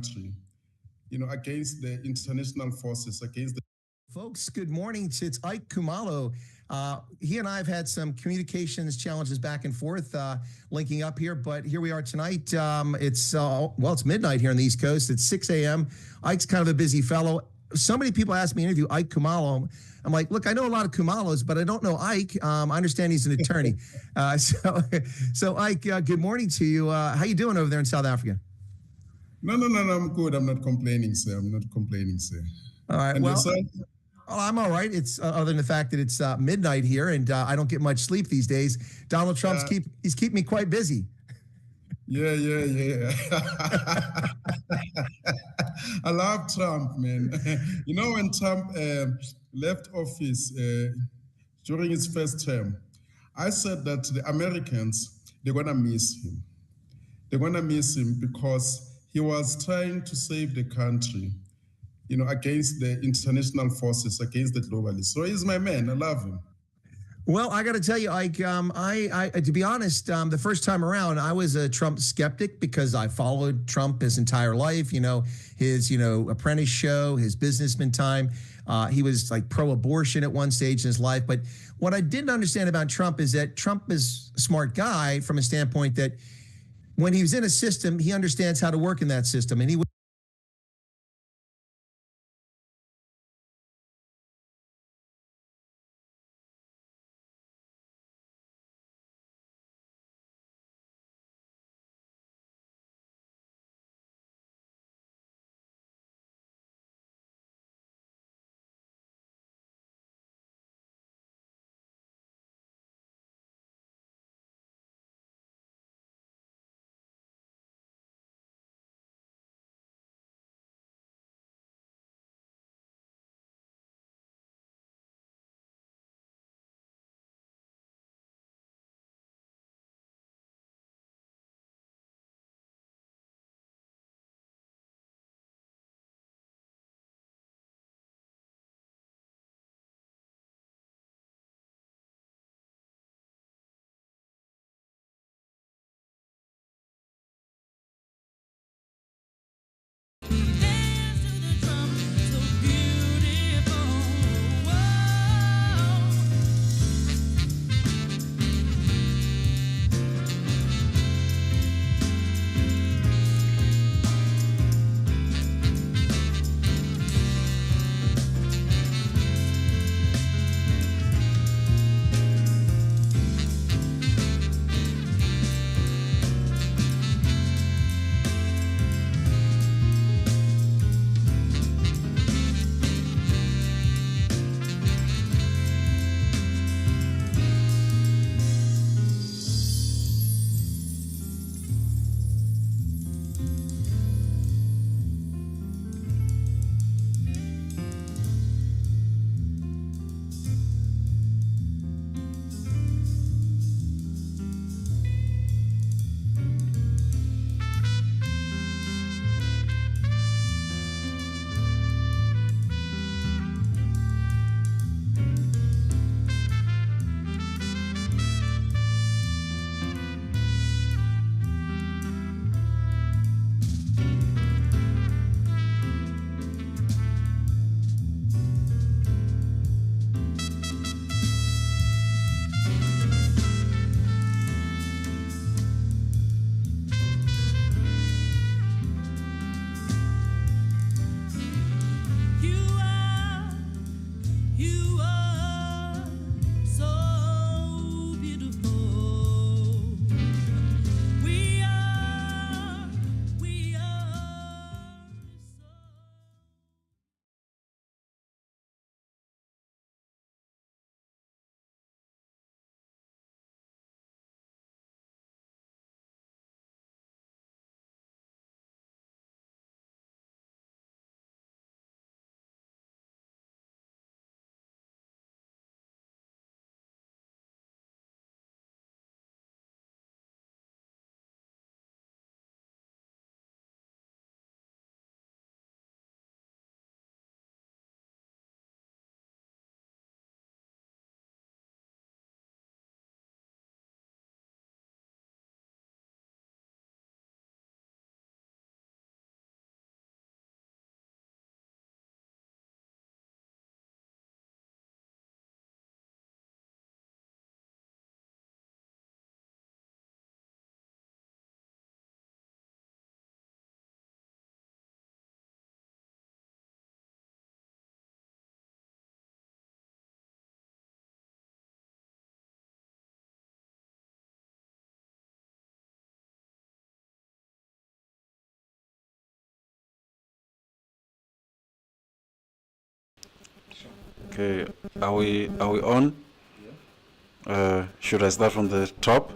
country, against the international forces, against the... Folks, good morning. It's Ike Khumalo. He and I have had some communications challenges back and forth, linking up here, but here we are tonight. It's midnight here on the East Coast. It's 6 a.m. Ike's kind of a busy fellow. So many people ask me to interview Ike Khumalo. I'm like, look, I know a lot of Khumalos, but I don't know Ike. I understand he's an attorney. So Ike, good morning to you. How you doing over there in South Africa? No, I'm good. I'm not complaining, sir. All right, and well, yourself? I'm all right. It's other than the fact that it's midnight here and I don't get much sleep these days. Donald Trump's keeping me quite busy. Yeah. I love Trump, man. When Trump left office during his first term, I said that the Americans, they're going to miss him. They're going to miss him because he was trying to save the country, against the international forces, against the globalists. So he's my man. I love him. Well, I got to tell you, Ike, to be honest, the first time around, I was a Trump skeptic because I followed Trump his entire life, his, apprentice show, his businessman time. He was like pro-abortion at one stage in his life. But what I didn't understand about Trump is that Trump is a smart guy from a standpoint that when he was in a system, he understands how to work in that system. And he Okay, are we on? Should I start from the top?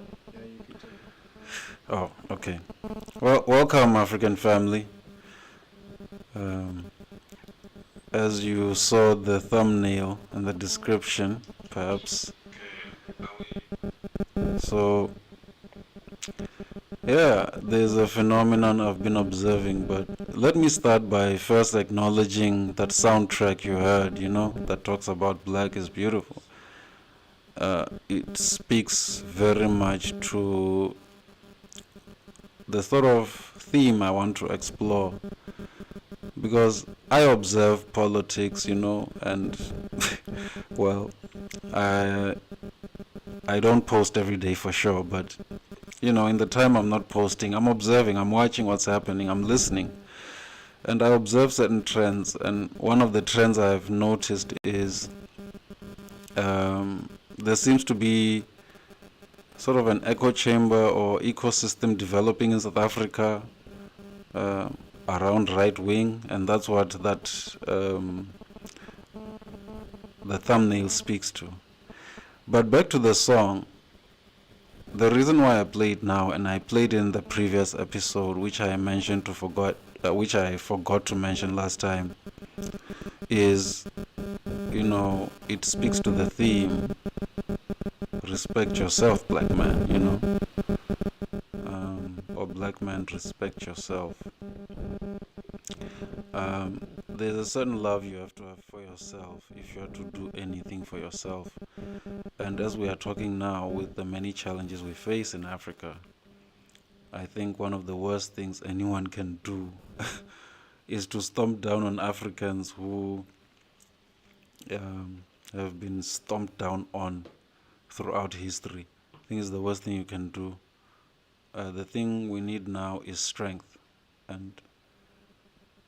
Oh, okay. Well, welcome, African family. Um, as you saw the thumbnail and the description, perhaps. So, yeah, there's a phenomenon I've been observing, but let me start by first acknowledging that soundtrack you heard, that talks about black is beautiful. It speaks very much to the sort of theme I want to explore, because I observe politics, and well, I I don't post every day for sure, but in the time I'm not posting, I'm observing, I'm watching what's happening, I'm listening, and I observe certain trends. And one of the trends I've noticed is there seems to be sort of an echo chamber or ecosystem developing in South Africa around right wing, and that's what the thumbnail speaks to. But back to the song, the reason why I play it now, and I played in the previous episode, which I forgot to mention last time, is it speaks to the theme, respect yourself, black man, or black man, respect yourself. There's a certain love you have to have for yourself if you are to do anything for yourself. And as we are talking now, with the many challenges we face in Africa, I think one of the worst things anyone can do is to stomp down on Africans who have been stomped down on throughout history. I think it's the worst thing you can do. The thing we need now is strength. And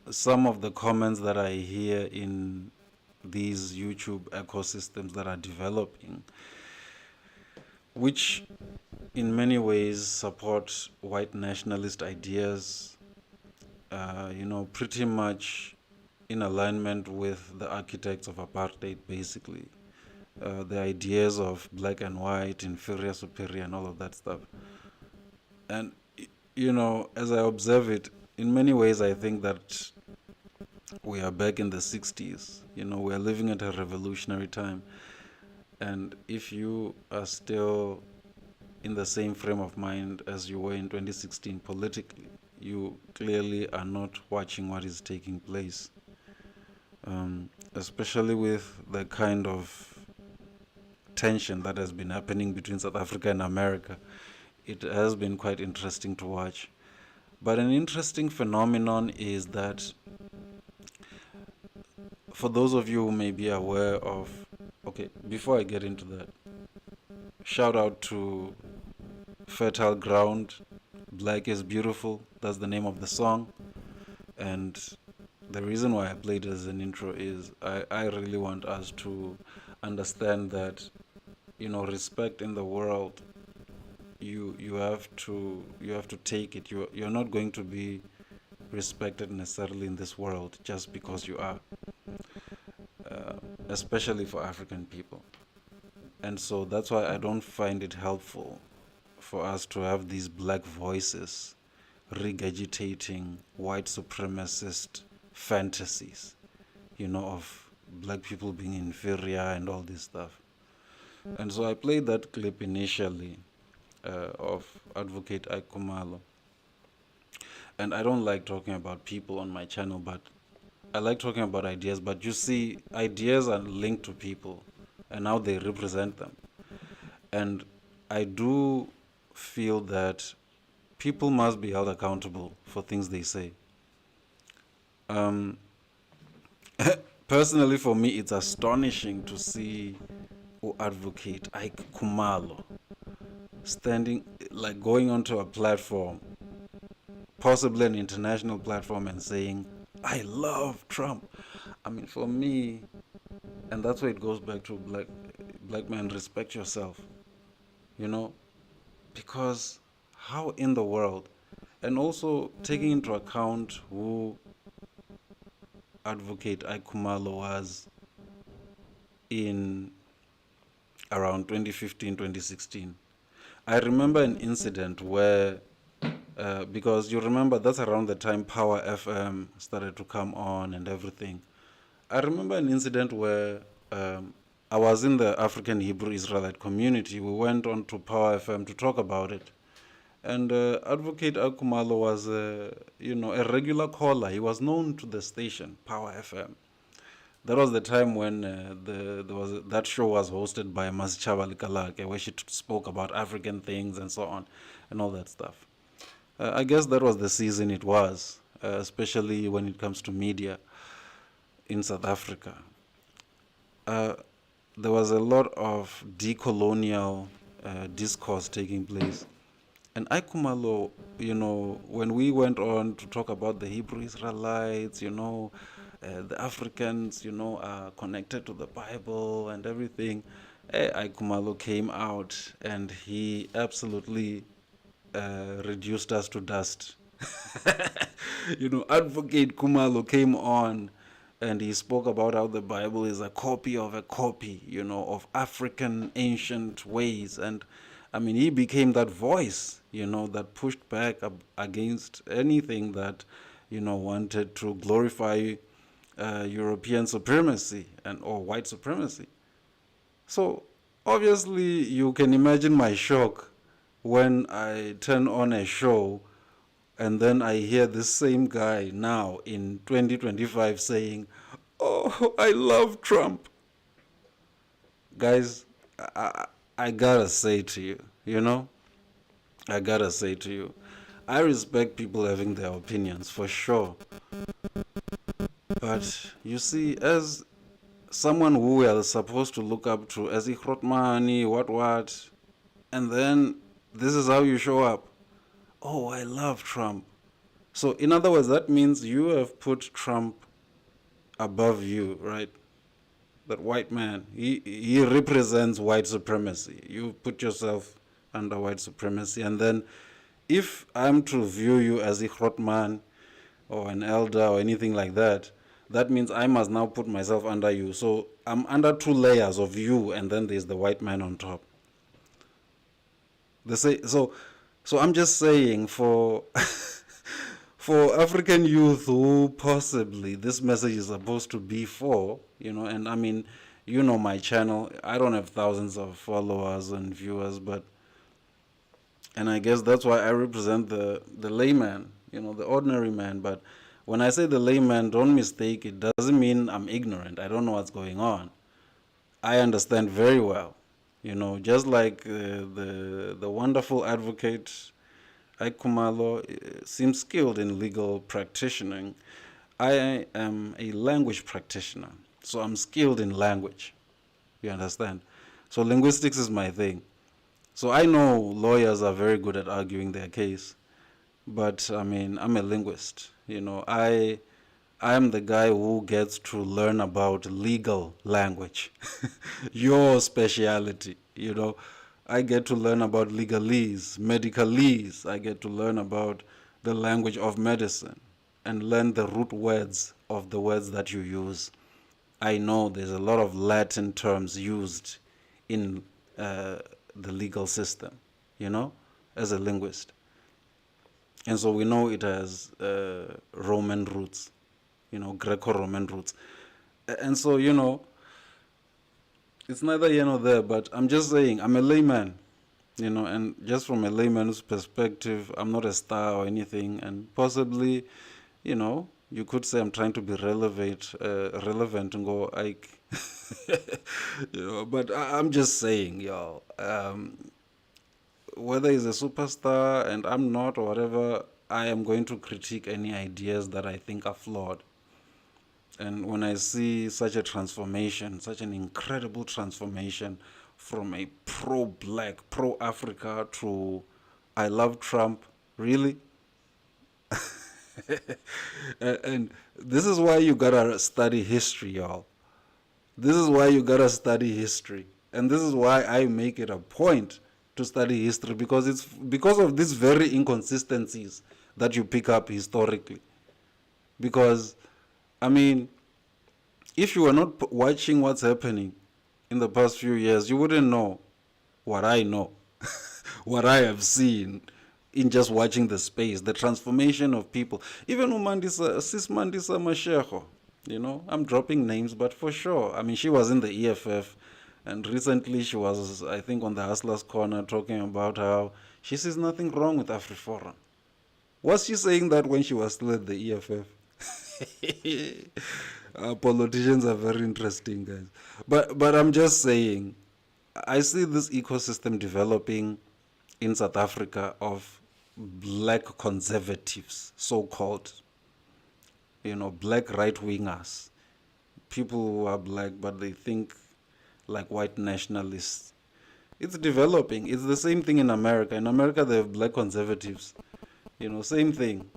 some of the comments that I hear in these YouTube ecosystems that are developing, which in many ways support white nationalist ideas, pretty much in alignment with the architects of apartheid, basically. The ideas of black and white, inferior, superior, and all of that stuff. And, as I observe it, in many ways I think that we are back in the 60s. We are living at a revolutionary time. And if you are still in the same frame of mind as you were in 2016 politically, you clearly are not watching what is taking place. Especially with the kind of tension that has been happening between South Africa and America. It has been quite interesting to watch. But an interesting phenomenon is that, for those of you who may be aware of, okay, before I get into that, shout out to Fertile Ground, Black is Beautiful, that's the name of the song. And the reason why I played it as an intro is I really want us to understand that, respect in the world, you have to take it. You're not going to be respected necessarily in this world just because you are, especially for African people. And so that's why I don't find it helpful for us to have these black voices regurgitating white supremacist fantasies, of black people being inferior and all this stuff. And so I played that clip initially of Advocate Ike Khumalo. And I don't like talking about people on my channel, but I like talking about ideas. But you see, ideas are linked to people and how they represent them. And I do feel that people must be held accountable for things they say. Personally, for me, it's astonishing to see Advocate Ike Khumalo standing, like going onto a platform, possibly an international platform, and saying, I love Trump. I mean, for me, and that's where it goes back to black man, respect yourself, because how in the world, and also taking into account who Advocate Ike Khumalo was, in around 2015, 2016. I remember an incident where, because you remember that's around the time Power FM started to come on and everything. I remember an incident where I was in the African Hebrew Israelite community. We went on to Power FM to talk about it. And Advocate Ike Khumalo was, a regular caller. He was known to the station, Power FM. That was the time when that show was hosted by Mashele, where she spoke about African things and so on, and all that stuff. I guess that was the season it was, especially when it comes to media in South Africa. There was a lot of decolonial discourse taking place. And Ike Khumalo, when we went on to talk about the Hebrew Israelites, the Africans, are connected to the Bible and everything, Ike Khumalo came out and he absolutely reduced us to dust. Advocate Khumalo came on and he spoke about how the Bible is a copy of a copy, of African ancient ways. And he became that voice, that pushed back against anything that, wanted to glorify European supremacy or white supremacy. So obviously you can imagine my shock when I turn on a show and then I hear this same guy now in 2025 saying, "Oh, I love Trump." Guys, I gotta say to you, I respect people having their opinions for sure. But you see, as someone who we are supposed to look up to, as Ikhrotmani, what, and then this is how you show up. Oh, I love Trump. So in other words, that means you have put Trump above you, right? That white man, he represents white supremacy. You put yourself under white supremacy. And then if I'm to view you as a Ikhrotman or an elder or anything like that, that means I must now put myself under you. So I'm under two layers of you, and then there's the white man on top. So I'm just saying for for African youth who possibly this message is supposed to be for, and my channel, I don't have thousands of followers and viewers, and I guess that's why I represent the layman, the ordinary man. But when I say the layman, don't mistake, it doesn't mean I'm ignorant. I don't know what's going on. I understand very well, just like the wonderful advocate Ike Khumalo seems skilled in legal practicing. I am a language practitioner, so I'm skilled in language. You understand? So linguistics is my thing. So I know lawyers are very good at arguing their case, but I'm a linguist. I am the guy who gets to learn about legal language, your speciality. I get to learn about legalese, medicalese. I get to learn about the language of medicine and learn the root words of the words that you use. I know there's a lot of Latin terms used in the legal system, as a linguist. And so we know it has Roman roots, Greco-Roman roots. And so, it's neither here nor there, but I'm just saying, I'm a layman, and just from a layman's perspective, I'm not a star or anything, and possibly, you could say I'm trying to be relevant and go, Ike, but I'm just saying, y'all, whether he's a superstar and I'm not or whatever, I am going to critique any ideas that I think are flawed. And when I see such a transformation, such an incredible transformation from a pro-black, pro-Africa to I love Trump, really? And this is why you gotta study history, y'all. This is why you gotta study history. And this is why I make it a point to study history, because it's because of these very inconsistencies that you pick up historically. Because, if you are not watching what's happening, in the past few years, you wouldn't know what I know, what I have seen in just watching the space, the transformation of people. Even Umandisa, Sis Mandisa Mashele, I'm dropping names, but for sure. I mean, she was in the EFF, and recently she was, I think, on the Hustlers Corner talking about how she sees nothing wrong with AfriForum. Was she saying that when she was still at the EFF? Politicians are very interesting, guys. But I'm just saying, I see this ecosystem developing in South Africa of black conservatives, so-called, black right-wingers, people who are black but they think like white nationalists. It's developing. It's the same thing in America. In America, they have black conservatives. Same thing.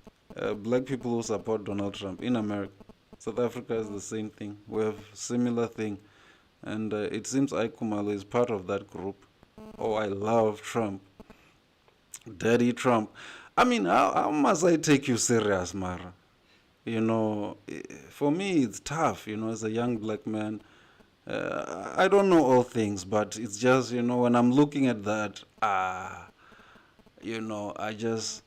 Black people who support Donald Trump in America. South Africa is the same thing. We have similar thing. And it seems Ike Khumalo is part of that group. Oh, I love Trump. Daddy Trump. I mean, how must I take you serious, Mara? For me, it's tough, as a young black man. I don't know all things, but it's just, when I'm looking at that, I just,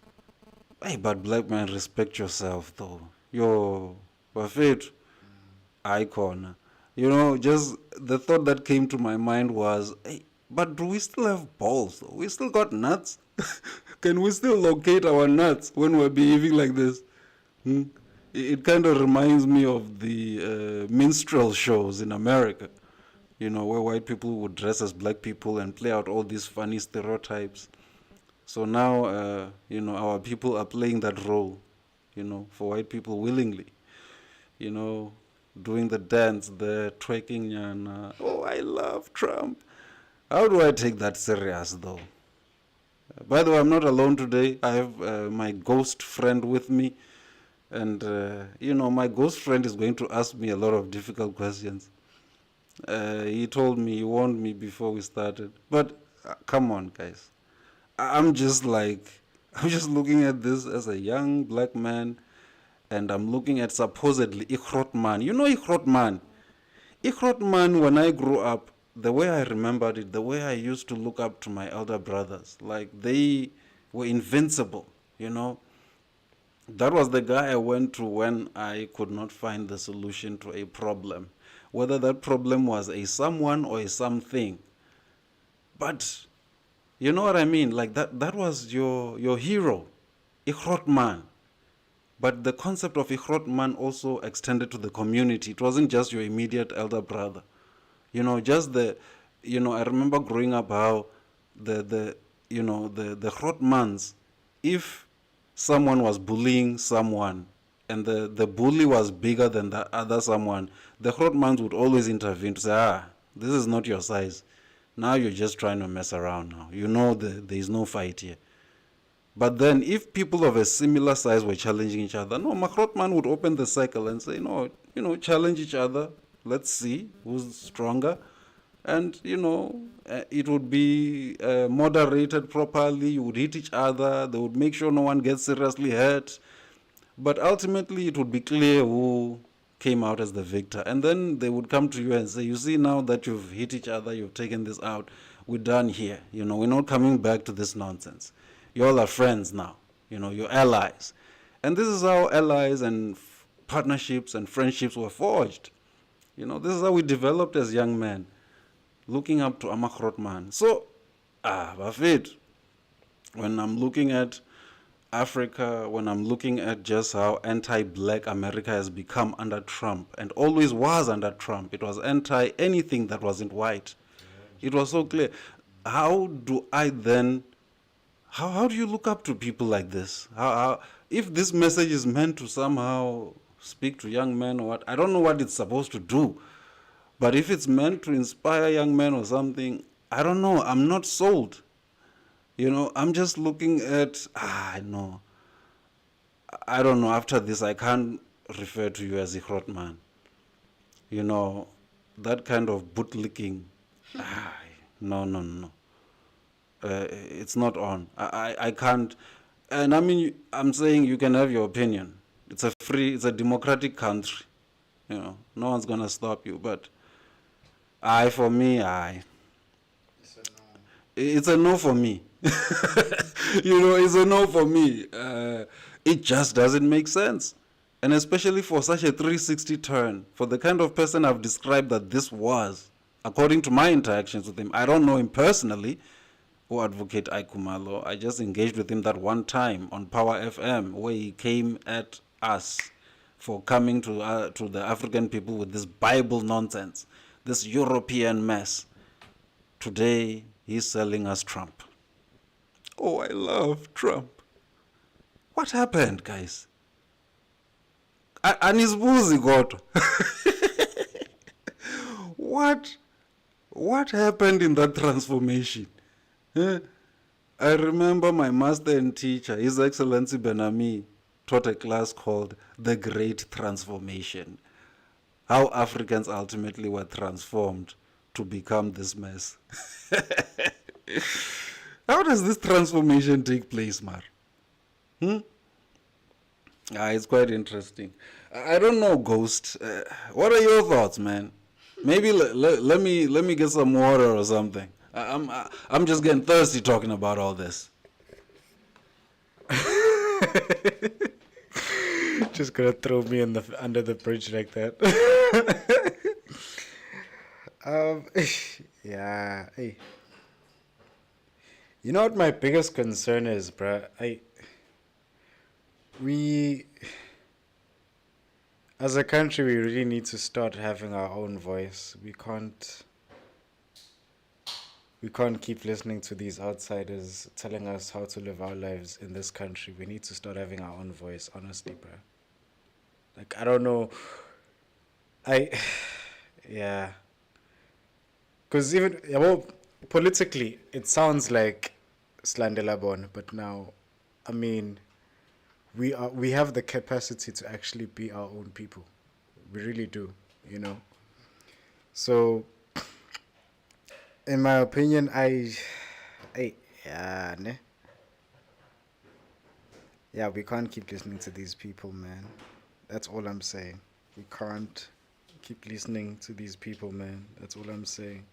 hey, but black man, respect yourself, though. Yo, Buffett, icon. Just the thought that came to my mind was, hey, but do we still have balls, though? We still got nuts? Can we still locate our nuts when we're behaving like this? It kind of reminds me of the minstrel shows in America, where white people would dress as black people and play out all these funny stereotypes. So now, our people are playing that role, for white people willingly, doing the dance, the twerking, and oh, I love Trump. How do I take that serious, though? By the way, I'm not alone today. I have my ghost friend with me. And, my ghost friend is going to ask me a lot of difficult questions. He told me, he warned me before we started. But come on, guys. I'm just looking at this as a young black man, and I'm looking at supposedly Ikhrotman. You know Ikhrotman? Ikhrotman, when I grew up, the way I remembered it, the way I used to look up to my elder brothers, like they were invincible, That was the guy I went to when I could not find the solution to a problem, whether that problem was a someone or a something. But you know what I mean? Like that was your hero, Ikhrotman. But the concept of Ikhrotman also extended to the community. It wasn't just your immediate elder brother. Just I remember growing up how the Grotmans, if someone was bullying someone and the bully was bigger than the other someone, the Grotmans would always intervene to say, this is not your size. Now you're just trying to mess around now. There is no fight here. But then if people of a similar size were challenging each other, no, Grotman would open the cycle and say, no, challenge each other. Let's see who's stronger. And, it would be moderated properly. You would hit each other. They would make sure no one gets seriously hurt. But ultimately, it would be clear who came out as the victor. And then they would come to you and say, you see, now that you've hit each other, you've taken this out, we're done here. We're not coming back to this nonsense. You all are friends now. You're allies. And this is how allies and partnerships and friendships were forged. This is how we developed as young men, looking up to Grotman. So, Buffett, when I'm looking at Africa, when I'm looking at just how anti-black America has become under Trump, and always was under Trump, it was anti-anything that wasn't white. It was so clear. How do I then, how do you look up to people like this? How if this message is meant to somehow speak to young men or what, I don't know what it's supposed to do. But if it's meant to inspire young men or something, I don't know. I'm not sold. I'm just looking at, I know. I don't know. After this, I can't refer to you as a Grotman. That kind of bootlicking. No. It's not on. I can't. And I mean, I'm saying you can have your opinion. It's a democratic country. No one's going to stop you. But Aye, for me, aye. It's a no for me. It's a no for me. It just doesn't make sense. And especially for such a 360 turn, for the kind of person I've described that this was, according to my interactions with him. I don't know him personally, or Advocate Ike Khumalo. I just engaged with him that one time on Power FM, where he came at us for coming to the African people with this Bible nonsense, this European mess. Today, he's selling us Trump. Oh, I love Trump. What happened, guys? Anizbuzi kodwa. What happened in that transformation? I remember my master and teacher, His Excellency Benami, taught a class called The Great Transformation. How Africans ultimately were transformed to become this mess. How does this transformation take place, Mar? It's quite interesting. I don't know, Ghost. What are your thoughts, man? Maybe let me get some water or something. I'm just getting thirsty talking about all this. Just gonna throw me under the bridge like that. Yeah. Hey. You know what my biggest concern is, bruh? We, as a country, we really need to start having our own voice. We can't keep listening to these outsiders telling us how to live our lives in this country. We need to start having our own voice, honestly, bro. Like, I don't know. Yeah. Because even, well, politically, it sounds like Slandelabon, but now, I mean, we have the capacity to actually be our own people. We really do, So, in my opinion, yeah, we can't keep listening to these people, man. That's all I'm saying. We can't keep listening to these people, man. That's all I'm saying.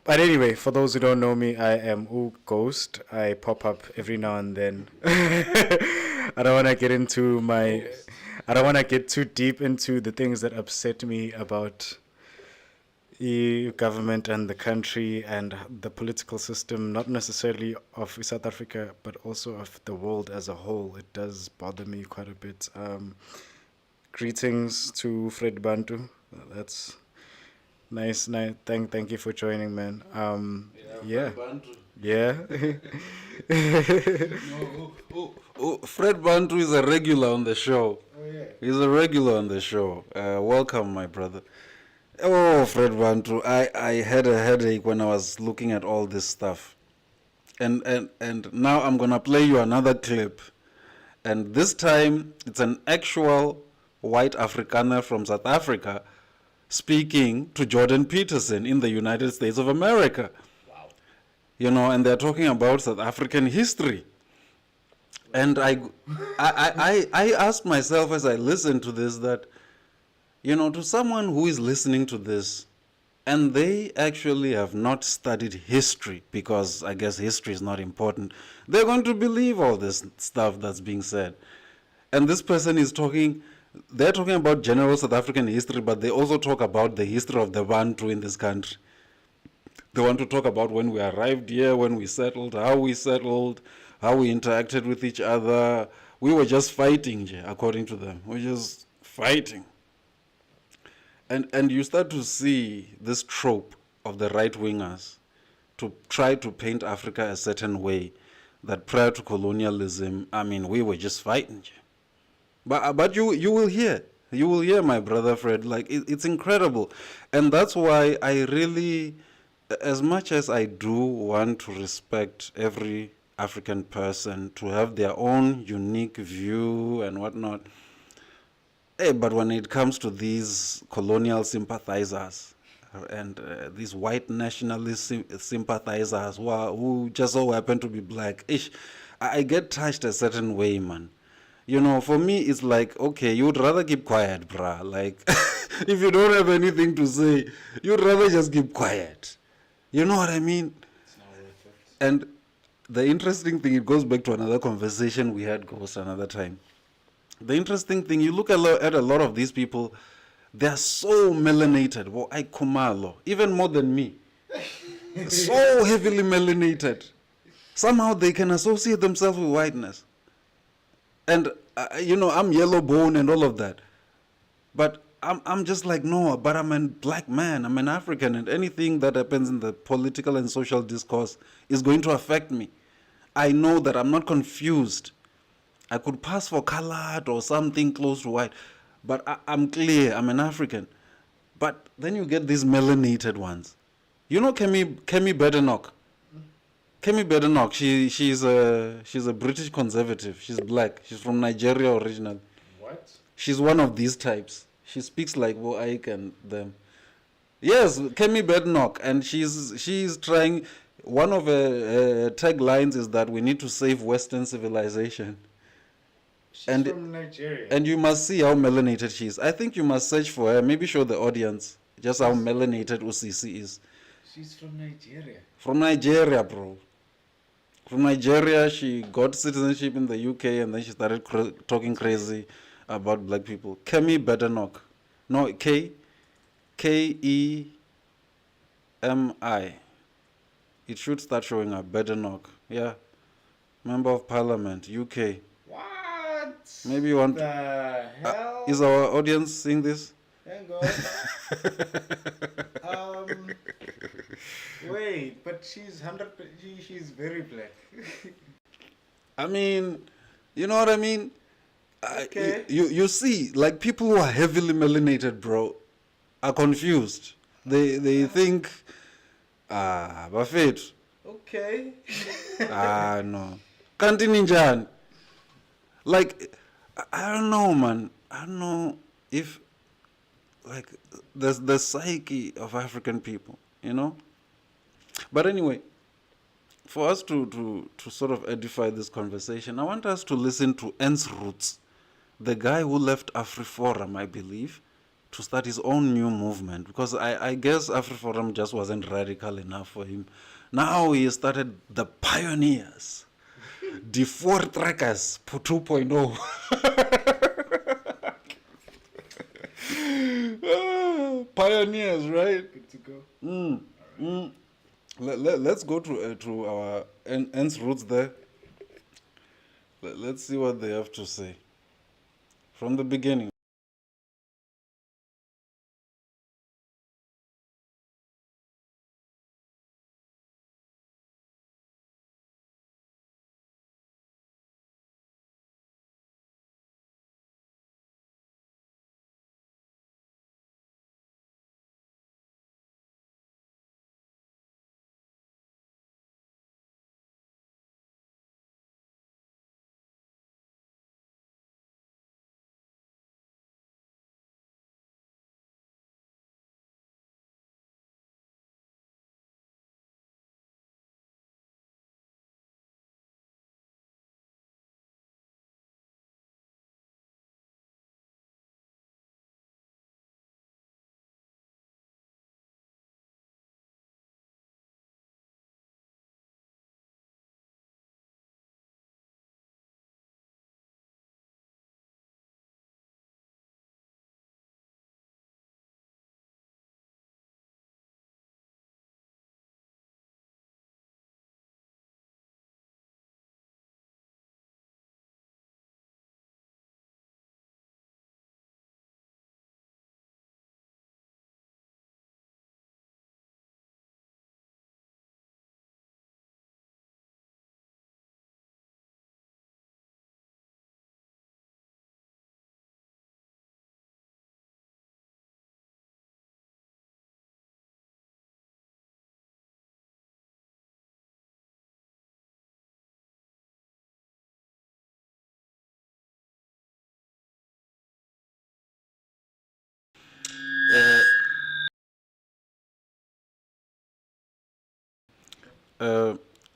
But anyway, for those who don't know me, I am Ghost. I pop up every now and then. I don't want to get too deep into the things that upset me about the government and the country and the political system, not necessarily of South Africa, but also of the world as a whole. It does bother me quite a bit. Greetings to Fred Bantu. That's nice. Thank you for joining, man. Yeah. Fred Bantu is a regular on the show. Oh, yeah. He's a regular on the show. Welcome, my brother. Oh, Fred Bantu, I had a headache when I was looking at all this stuff. And now I'm going to play you another clip. And this time, it's an actual white Afrikaner from South Africa speaking to Jordan Peterson in the United States of America. Wow. And they're talking about South African history. And I asked myself as I listened to this that, to someone who is listening to this, and they actually have not studied history, because I guess history is not important, they're going to believe all this stuff that's being said. And this person is they're talking about general South African history, but they also talk about the history of the Bantu in this country. They want to talk about when we arrived here, when we settled, how we interacted with each other. We were just fighting, according to them. We were just fighting. And you start to see this trope of the right-wingers to try to paint Africa a certain way, that prior to colonialism, we were just fighting. But you will hear, my brother Fred, like it's incredible. And that's why I really, as much as I do want to respect every African person to have their own unique view and whatnot, but when it comes to these colonial sympathizers and these white nationalist sympathizers who just so happen to be black, I get touched a certain way, man. You know, for me, it's like, okay, you would rather keep quiet, bruh. Like, if you don't have anything to say, you'd rather just keep quiet. You know what I mean? It's not worth it. And the interesting thing, it goes back to another conversation we had, Ghost, another time. The interesting thing, you look at a lot of these people, they're so melanated. Well, Ike Khumalo, even more than me. So heavily melanated. Somehow they can associate themselves with whiteness. And, you know, I'm yellow bone and all of that. But I'm just like, no, but I'm a black man. I'm an African. And anything that happens in the political and social discourse is going to affect me. I know that I'm not confused. I could pass for colored or something close to white. But I'm clear. I'm an African. But then you get these melanated ones. You know Kemi Badenoch? Kemi Badenoch, she's a British conservative. She's black. She's from Nigeria originally. What? She's one of these types. She speaks like Bo Ike and them. Yes, Kemi Badenoch, and she's trying. One of her taglines is that we need to save Western civilization. She's And- from Nigeria. And you must see how melanated she is. I think you must search for her. Maybe show the audience just how melanated Usisi is. She's from Nigeria. From Nigeria, bro. From Nigeria, she got citizenship in the UK, and then she started talking crazy about black people. Kemi Badenoch. No, Kemi. It should start showing up. Badenoch. Yeah. Member of Parliament, UK. What? Maybe you want. The hell? Is our audience seeing this? Hang on. Wait, but she's 100. She's very black. I mean, you know what I mean? Okay. You see, like people who are heavily melanated, bro, are confused. They think, Buffett, Okay. no. Kanti ninjani? Like, I don't know, man. I don't know if, like, the psyche of African people, you know? But anyway, for us to sort of edify this conversation, I want us to listen to Ernst Roots, the guy who left AfriForum, I believe, to start his own new movement. Because I guess AfriForum just wasn't radical enough for him. Now he started the Pioneers, the Four Trackers 2.0. Pioneers, right? Good to go. Let's go to our Ernst Roots there. Let's see what they have to say from the beginning.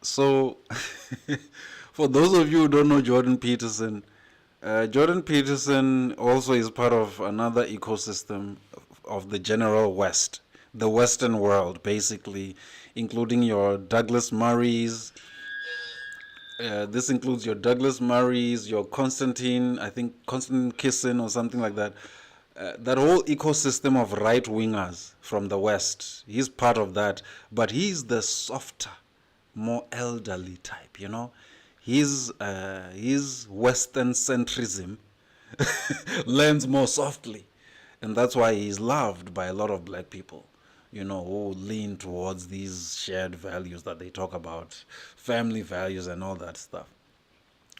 So, for those of you who don't know Jordan Peterson, Jordan Peterson also is part of another ecosystem of the general West, the Western world, basically, including your Douglas Murrays. This includes your Douglas Murrays, your Constantine, I think Constantine Kissen or something like that. That whole ecosystem of right wingers from the West. He's part of that, but he's the softer, more elderly type. His Western centrism lands more softly, and that's why he's loved by a lot of black people. Who lean towards these shared values that they talk about, family values and all that stuff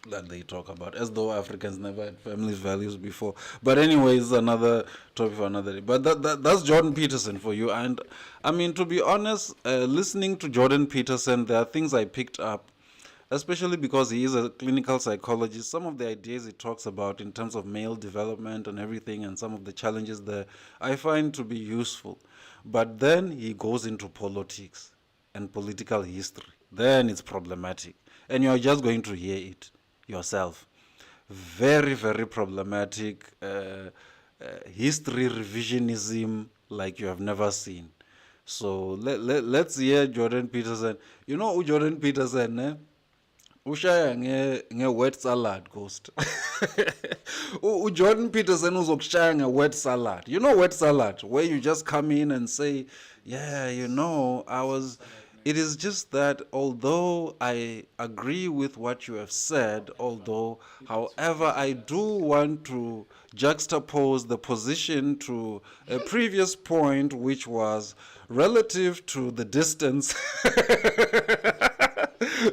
that they talk about, as though Africans never had family values before. But anyways, another topic for another day. But that's Jordan Peterson for you. And I mean, to be honest, listening to Jordan Peterson, there are things I picked up, especially because he is a clinical psychologist. Some of the ideas he talks about in terms of male development and everything, and some of the challenges there, I find to be useful. But then he goes into politics and political history. Then it's problematic. And you're just going to hear it yourself. Very, very problematic. History revisionism like you have never seen. So let's hear Jordan Peterson. You know who Jordan Peterson, eh? Ushaya nge-word salad, Ghost. Jordan Peterson uzokushaya nge-word salad. You know word salad, where you just come in and say, yeah, it is just that although I agree with what you have said, however, I do want to juxtapose the position to a previous point, which was relative to the distance.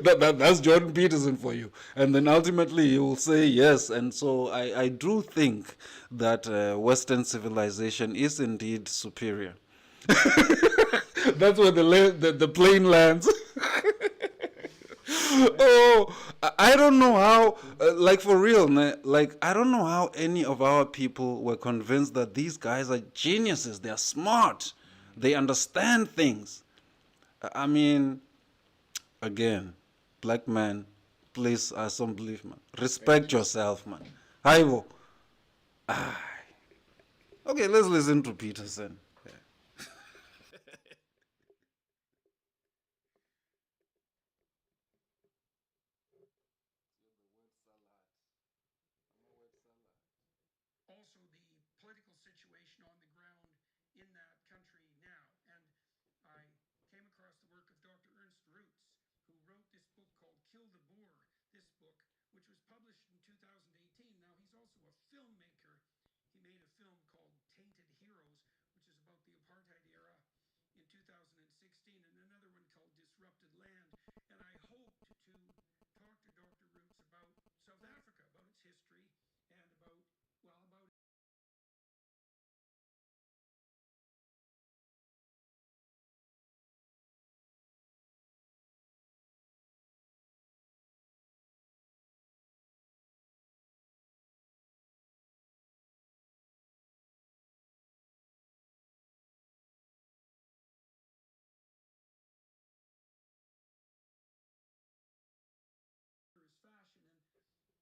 That's Jordan Peterson for you. And then ultimately he will say yes. And so I do think that Western civilization is indeed superior. That's where the plane lands. Oh, I don't know how, like for real, I don't know how any of our people were convinced that these guys are geniuses. They are smart. They understand things. I mean, again, black man, please, I don't believe, man. Respect yourself, man. Haibo. Okay, let's listen to Peterson. Yeah. also the political situation on the ground in that country now. And I came across the work of Dr. Ernst Roots, who wrote this book called Kill the Boer, this book, which was published in 2018. Now, he's also a filmmaker. He made a film called Tainted Heroes, which is about the apartheid era in 2016, and another one called Disrupted Land. And I hoped to talk to Dr. Roots about South Africa, about its history, and about fashion. And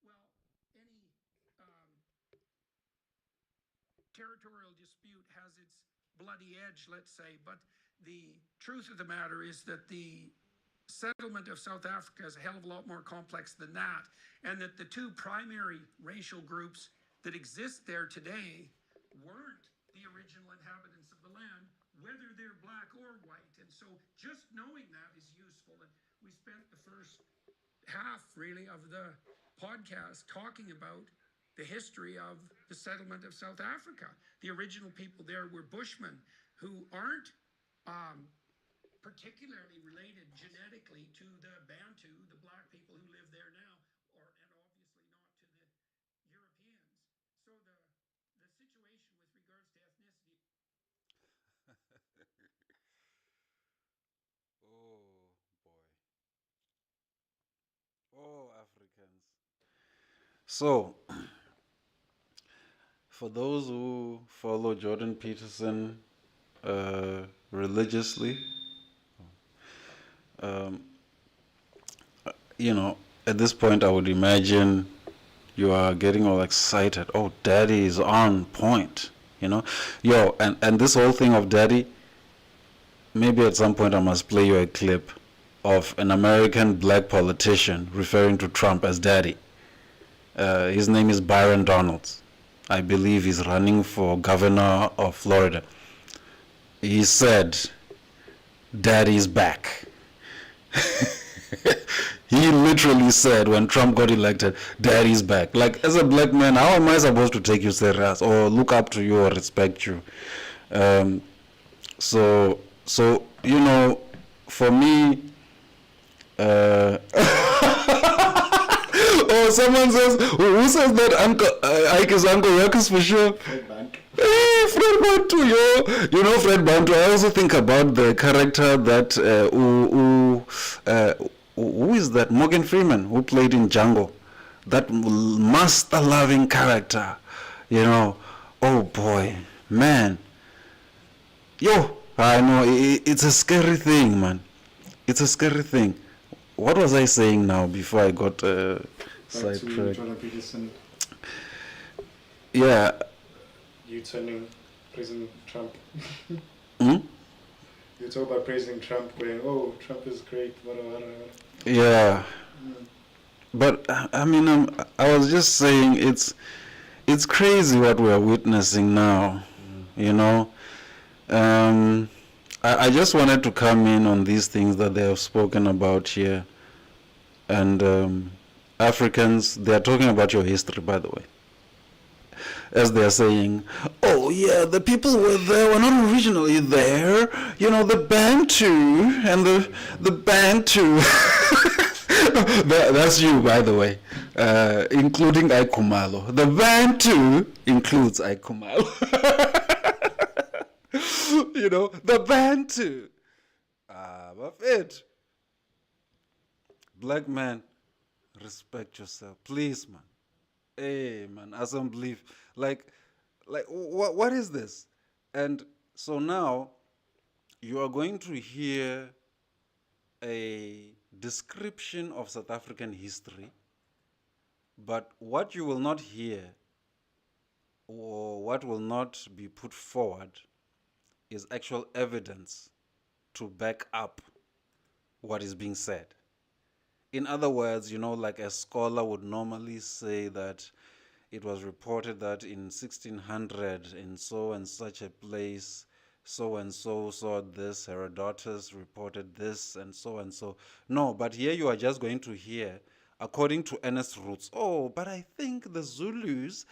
well, any territorial dispute has its bloody edge, let's say, but the truth of the matter is that the settlement of South Africa is a hell of a lot more complex than that, and that the two primary racial groups that exist there today weren't the original inhabitants of the land, whether they're black or white. And so just knowing that is useful. And we spent the first half, really, of the podcast talking about the history of the settlement of South Africa. The original people there were Bushmen who aren't particularly related genetically to the Bantu, the black people who live there now, and obviously not to the Europeans. So the situation with regards to ethnicity. Oh, boy. Oh, Africans. So, for those who follow Jordan Peterson religiously, um, at this point, I would imagine You are getting all excited. Oh, daddy is on point, you know? Yo, and this whole thing of daddy, maybe at some point I must play you a clip of an American black politician referring to Trump as daddy. His name is Byron Donalds. I believe he's running for governor of Florida. He said, daddy's back. He literally said when Trump got elected, daddy's back. Like, as a black man, how am I supposed to take you serious or look up to you or respect you? So you know, for me, oh, someone says, who says that Uncle Ike is Uncle Rekus for sure? Fred Bank. Hey, Fred Bantu, yo. You know, Fred Bantu, I also think about the character that, who is that? Morgan Freeman, who played in Django. That master-loving character, you know. Oh, boy, man. Yo, I know, it's a scary thing, man. It's a scary thing. What was I saying now before I got sidetracked? Jordan Peterson. Yeah. You turning President Trump. Hmm? You talk about President Trump going, oh, Trump is great, whatever. Yeah. But I mean, I was just saying it's crazy what we are witnessing now. You know. I just wanted to come in on these things that they have spoken about here. And Africans, they are talking about your history, by the way. As they are saying, oh yeah, the people were there, were not originally there. You know, the Bantu and the Bantu. That's you, by the way, including Ike Khumalo. The Bantu includes Ike Khumalo. You know, the Bantu. But it. Black man, respect yourself, please, man. Hey, man, I don't believe. Like, what is this? And so now, you are going to hear a description of South African history, but what you will not hear, or what will not be put forward, is actual evidence to back up what is being said. In other words, you know, like a scholar would normally say that it was reported that in 1600 in so and such a place, so and so saw this, Herodotus reported this, and so and so. No, but here you are just going to hear, according to Ernest Roots, oh, but I think the Zulus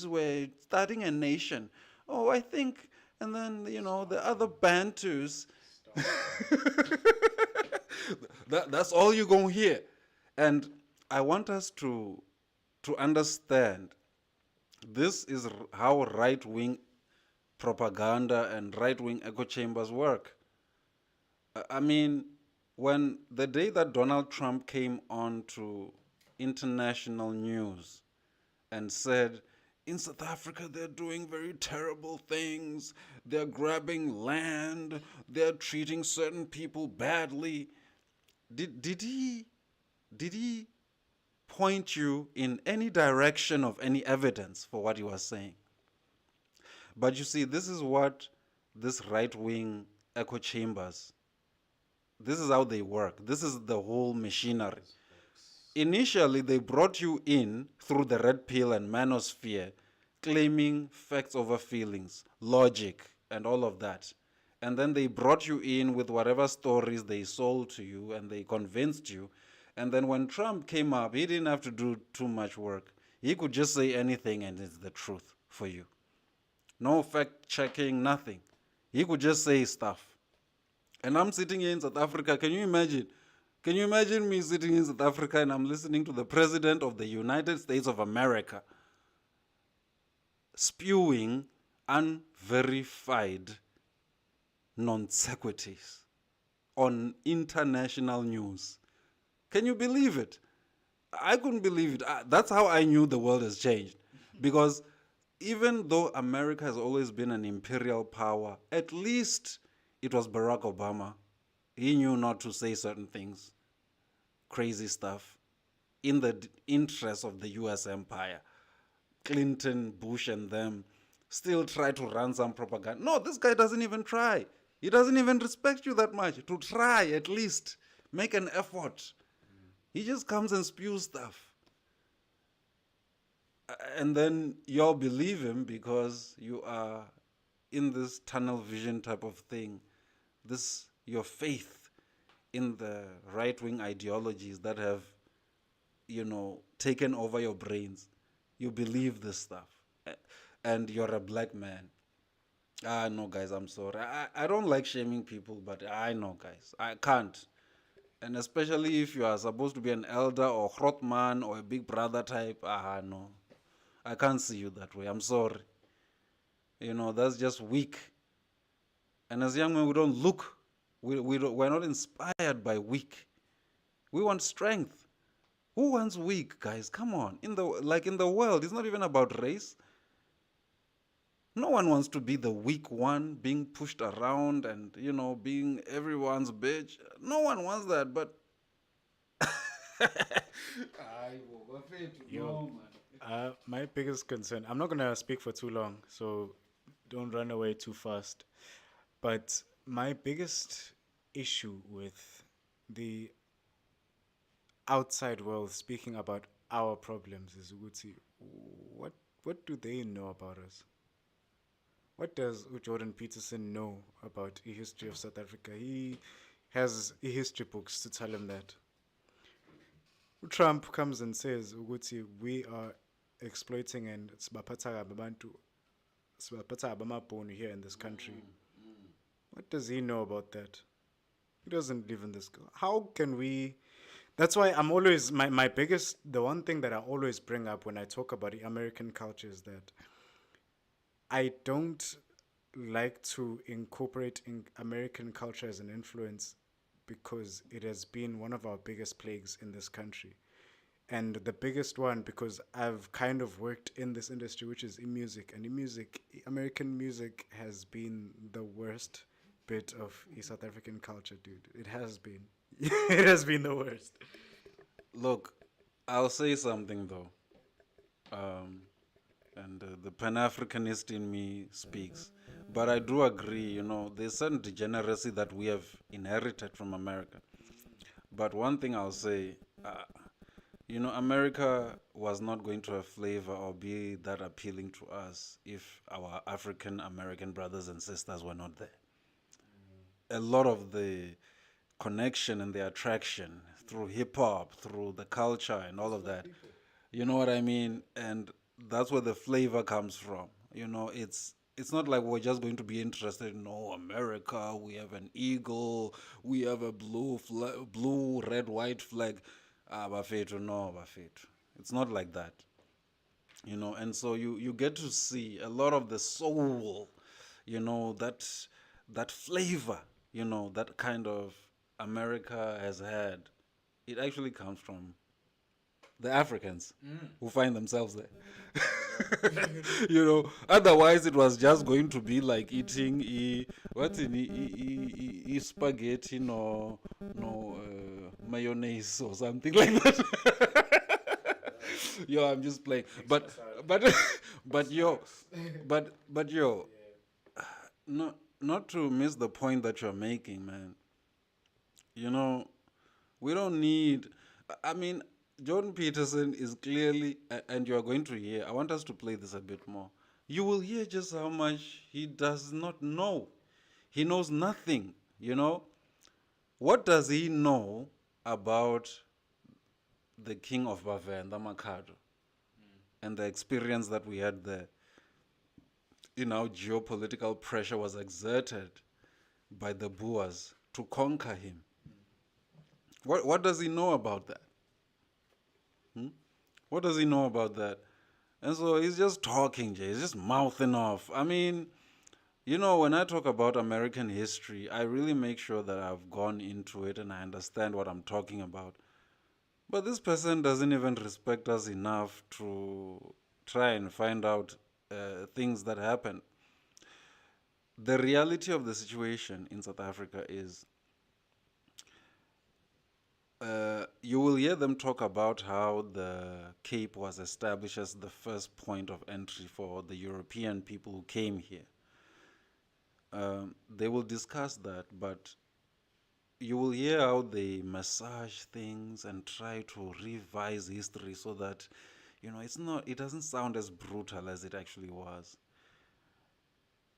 were starting a nation. Oh, I think, and then, you know, the other Bantus. That's all you're going to hear. And I want us to understand this is how right-wing propaganda and right-wing echo chambers work. I mean, when the day that Donald Trump came on to international news and said, in South Africa, they're doing very terrible things. They're grabbing land. They're treating certain people badly. Did he point you in any direction of any evidence for what he was saying? But you see, this is what this right-wing echo chambers, this is how they work. This is the whole machinery. Initially, they brought you in through the red pill and manosphere, claiming facts over feelings, logic, and all of that. And then they brought you in with whatever stories they sold to you, and they convinced you. And then when Trump came up, he didn't have to do too much work. He could just say anything and it's the truth for you. No fact checking, nothing. He could just say stuff. And I'm sitting here in South Africa. Can you imagine? Can you imagine me sitting in South Africa and I'm listening to the President of the United States of America spewing unverified non-sequities on international news? Can you believe it? I couldn't believe it. That's how I knew the world has changed. Because even though America has always been an imperial power, at least it was Barack Obama. He knew not to say certain things, crazy stuff. in the interest of the US empire. Clinton, Bush, and them still try to run some propaganda. No, this guy doesn't even try. He doesn't even respect you that much. To try, at least, make an effort. He just comes and spews stuff. And then y'all believe him because you are in this tunnel vision type of thing. This, your faith in the right-wing ideologies that have, taken over your brains. You believe this stuff. And you're a black man. No, guys, I'm sorry. I don't like shaming people, but I know, guys. I can't. And especially if you are supposed to be an elder or Grotman or a big brother type, no. I can't see you that way. I'm sorry. That's just weak. And as young men, we don't look, we're not inspired by weak. We want strength. Who wants weak, guys? Come on. In the world, it's not even about race. No one wants to be the weak one, being pushed around and, being everyone's bitch. No one wants that, but... Yo, my biggest concern, I'm not going to speak for too long, so don't run away too fast. But my biggest issue with the outside world speaking about our problems is Uguti, what do they know about us? What does Jordan Peterson know about the history of South Africa? He has history books to tell him that. Trump comes and says, Uguti, we are exploiting and sibaphatha abamabhunu here in this country. What does he know about that? He doesn't live in this. How can we? That's why I'm always, the one thing that I always bring up when I talk about the American culture is that I don't like to incorporate in American culture as an influence because it has been one of our biggest plagues in this country. And the biggest one because I've kind of worked in this industry, which is in music. And in music, American music has been the worst bit of South African culture, dude. It has been. It has been the worst. Look, I'll say something though. And the Pan-Africanist in me speaks. But I do agree, there's certain degeneracy that we have inherited from America. But one thing I'll say, America was not going to have flavor or be that appealing to us if our African American brothers and sisters were not there. A lot of the connection and the attraction through hip hop, through the culture and all of that. You know what I mean? And that's where the flavor comes from. It's not like we're just going to be interested in, America, we have an eagle, we have a blue, red, white flag. Bafethu, no, Bafethu. It's not like that. And so you get to see a lot of the soul, that flavor, that kind of America has had. It actually comes from the Africans who find themselves there. Otherwise it was just going to be like eating spaghetti no mayonnaise or something like that. Yo, I'm just playing. But not to miss the point that you're making, man. We don't need, Jordan Peterson is clearly, and you are going to hear, I want us to play this a bit more. You will hear just how much he does not know. He knows nothing, What does he know about the king of Bavaria, the Makado, and the experience that we had there? How geopolitical pressure was exerted by the Boers to conquer him. What does he know about that? What does he know about that? And so he's just talking, Jay. He's just mouthing off. When I talk about American history, I really make sure that I've gone into it and I understand what I'm talking about. But this person doesn't even respect us enough to try and find out things that happen. The reality of the situation in South Africa is You will hear them talk about how the Cape was established as the first point of entry for the European people who came here. They will discuss that, but you will hear how they massage things and try to revise history so that, it doesn't sound as brutal as it actually was.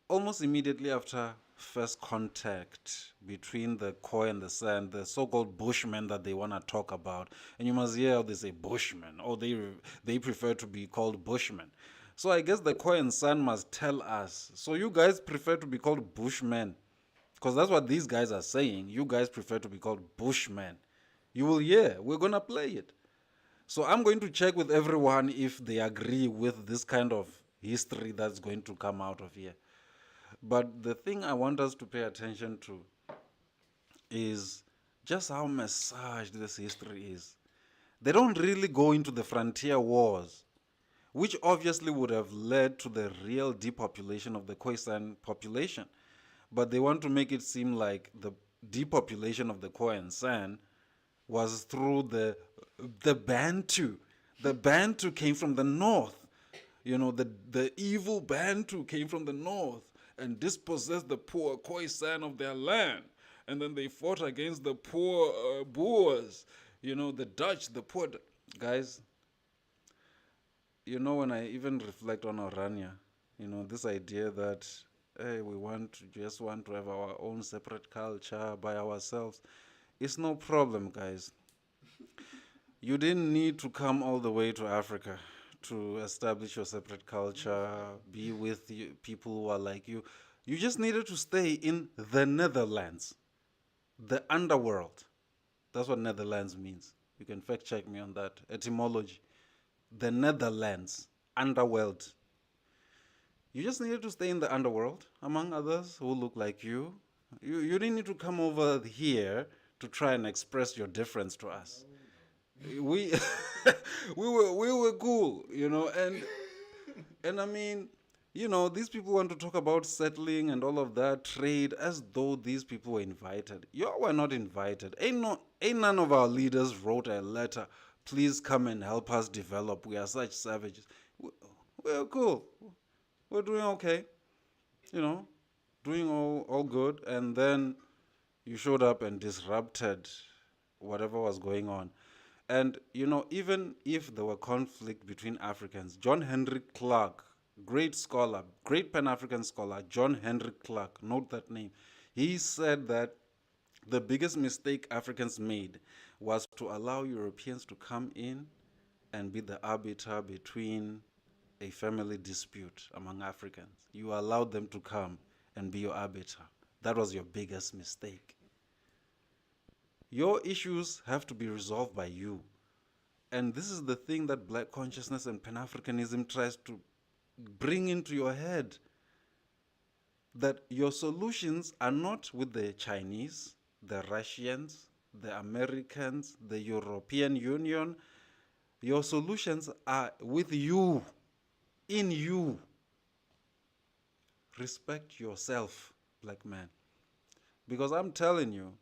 Almost immediately after first contact between the Khoi and the San, the so-called Bushmen that they want to talk about, and you must hear how they say Bushmen, or they prefer to be called Bushmen. So I guess the Khoi and San must tell us, so you guys prefer to be called Bushmen, because that's what these guys are saying. You guys prefer to be called Bushmen. You will hear, we're going to play it. So I'm going to check with everyone if they agree with this kind of history that's going to come out of here. But the thing I want us to pay attention to is just how massaged this history is. They don't really go into the frontier wars, which obviously would have led to the real depopulation of the Khoisan population. But they want to make it seem like the depopulation of the Khoi and San was through the Bantu. The Bantu came from the north. The evil Bantu came from the north and dispossessed the poor Khoisan of their land. And then they fought against the poor Boers, the Dutch, the poor... Guys, when I even reflect on Orania, this idea that, hey, we just want to have our own separate culture by ourselves, it's no problem, guys. You didn't need to come all the way to Africa to establish your separate culture, be with people who are like you. You just needed to stay in the Netherlands, the underworld. That's what Netherlands means. You can fact check me on that etymology. The Netherlands, underworld. You just needed to stay in the underworld, among others who look like you. You didn't need to come over here to try and express your difference to us. We we were cool, and I mean, these people want to talk about settling and all of that, trade, as though these people were invited. You were not invited. Ain't none of our leaders wrote a letter, please come and help us develop. We are such savages. We're cool. We're doing okay. Doing all good. And then you showed up and disrupted whatever was going on. And, even if there were conflict between Africans, John Henry Clark, great scholar, great Pan-African scholar, John Henry Clark, note that name, he said that the biggest mistake Africans made was to allow Europeans to come in and be the arbiter between a family dispute among Africans. You allowed them to come and be your arbiter. That was your biggest mistake. Your issues have to be resolved by you. And this is the thing that Black consciousness and Pan-Africanism tries to bring into your head. That your solutions are not with the Chinese, the Russians, the Americans, the European Union. Your solutions are with you, in you. Respect yourself, Black man. Because I'm telling you,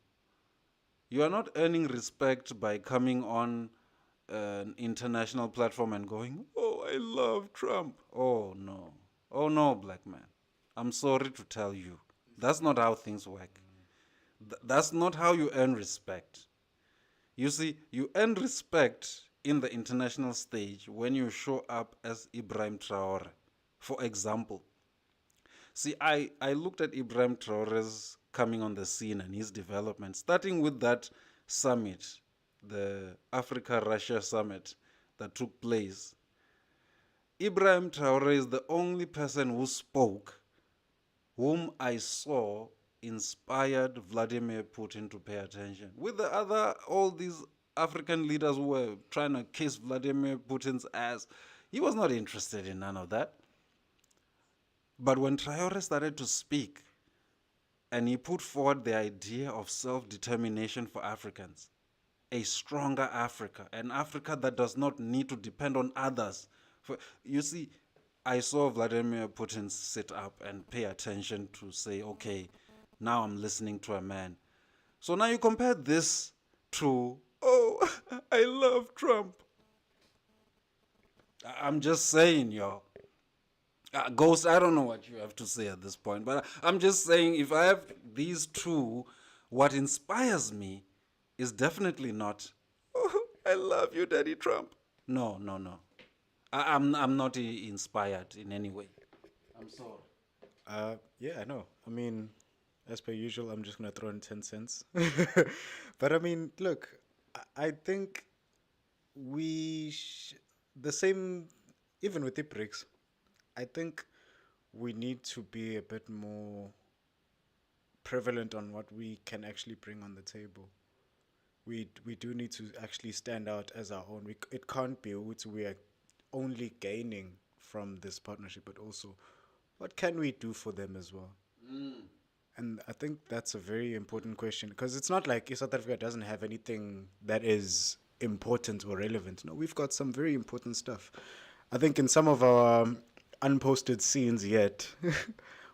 you are not earning respect by coming on an international platform and going, oh, I love Trump. Oh, no. Oh, no, Black man. I'm sorry to tell you. That's not how things work. That's not how you earn respect. You see, you earn respect in the international stage when you show up as Ibrahim Traore, for example. See, I looked at Ibrahim Traore's coming on the scene and his development, starting with that summit, the Africa-Russia summit that took place. Ibrahim Traore is the only person who spoke, whom I saw inspired Vladimir Putin to pay attention. With the other, all these African leaders who were trying to kiss Vladimir Putin's ass, he was not interested in none of that. But when Traore started to speak, and he put forward the idea of self-determination for Africans, a stronger Africa, an Africa that does not need to depend on others. You see, I saw Vladimir Putin sit up and pay attention to say, okay, now I'm listening to a man. So now you compare this to Oh, I love Trump. I'm just saying, yo. Ghost, I don't know what you have to say at this point, but I'm just saying if I have these two, what inspires me is definitely not, oh, I love you, Daddy Trump. No, no, no. I'm not inspired in any way. I'm sorry. Yeah, I know. I mean, as per usual, I'm just gonna throw in 10 cents. But I mean, look, I think we the same, even with the bricks. I think we need to be a bit more prevalent on what we can actually bring on the table. We do need to actually stand out as our own. It can't be we are only gaining from this partnership, but also what can we do for them as well? And I think that's a very important question because it's not like South Africa doesn't have anything that is important or relevant. No, we've got some very important stuff. I think in some of our unposted scenes yet,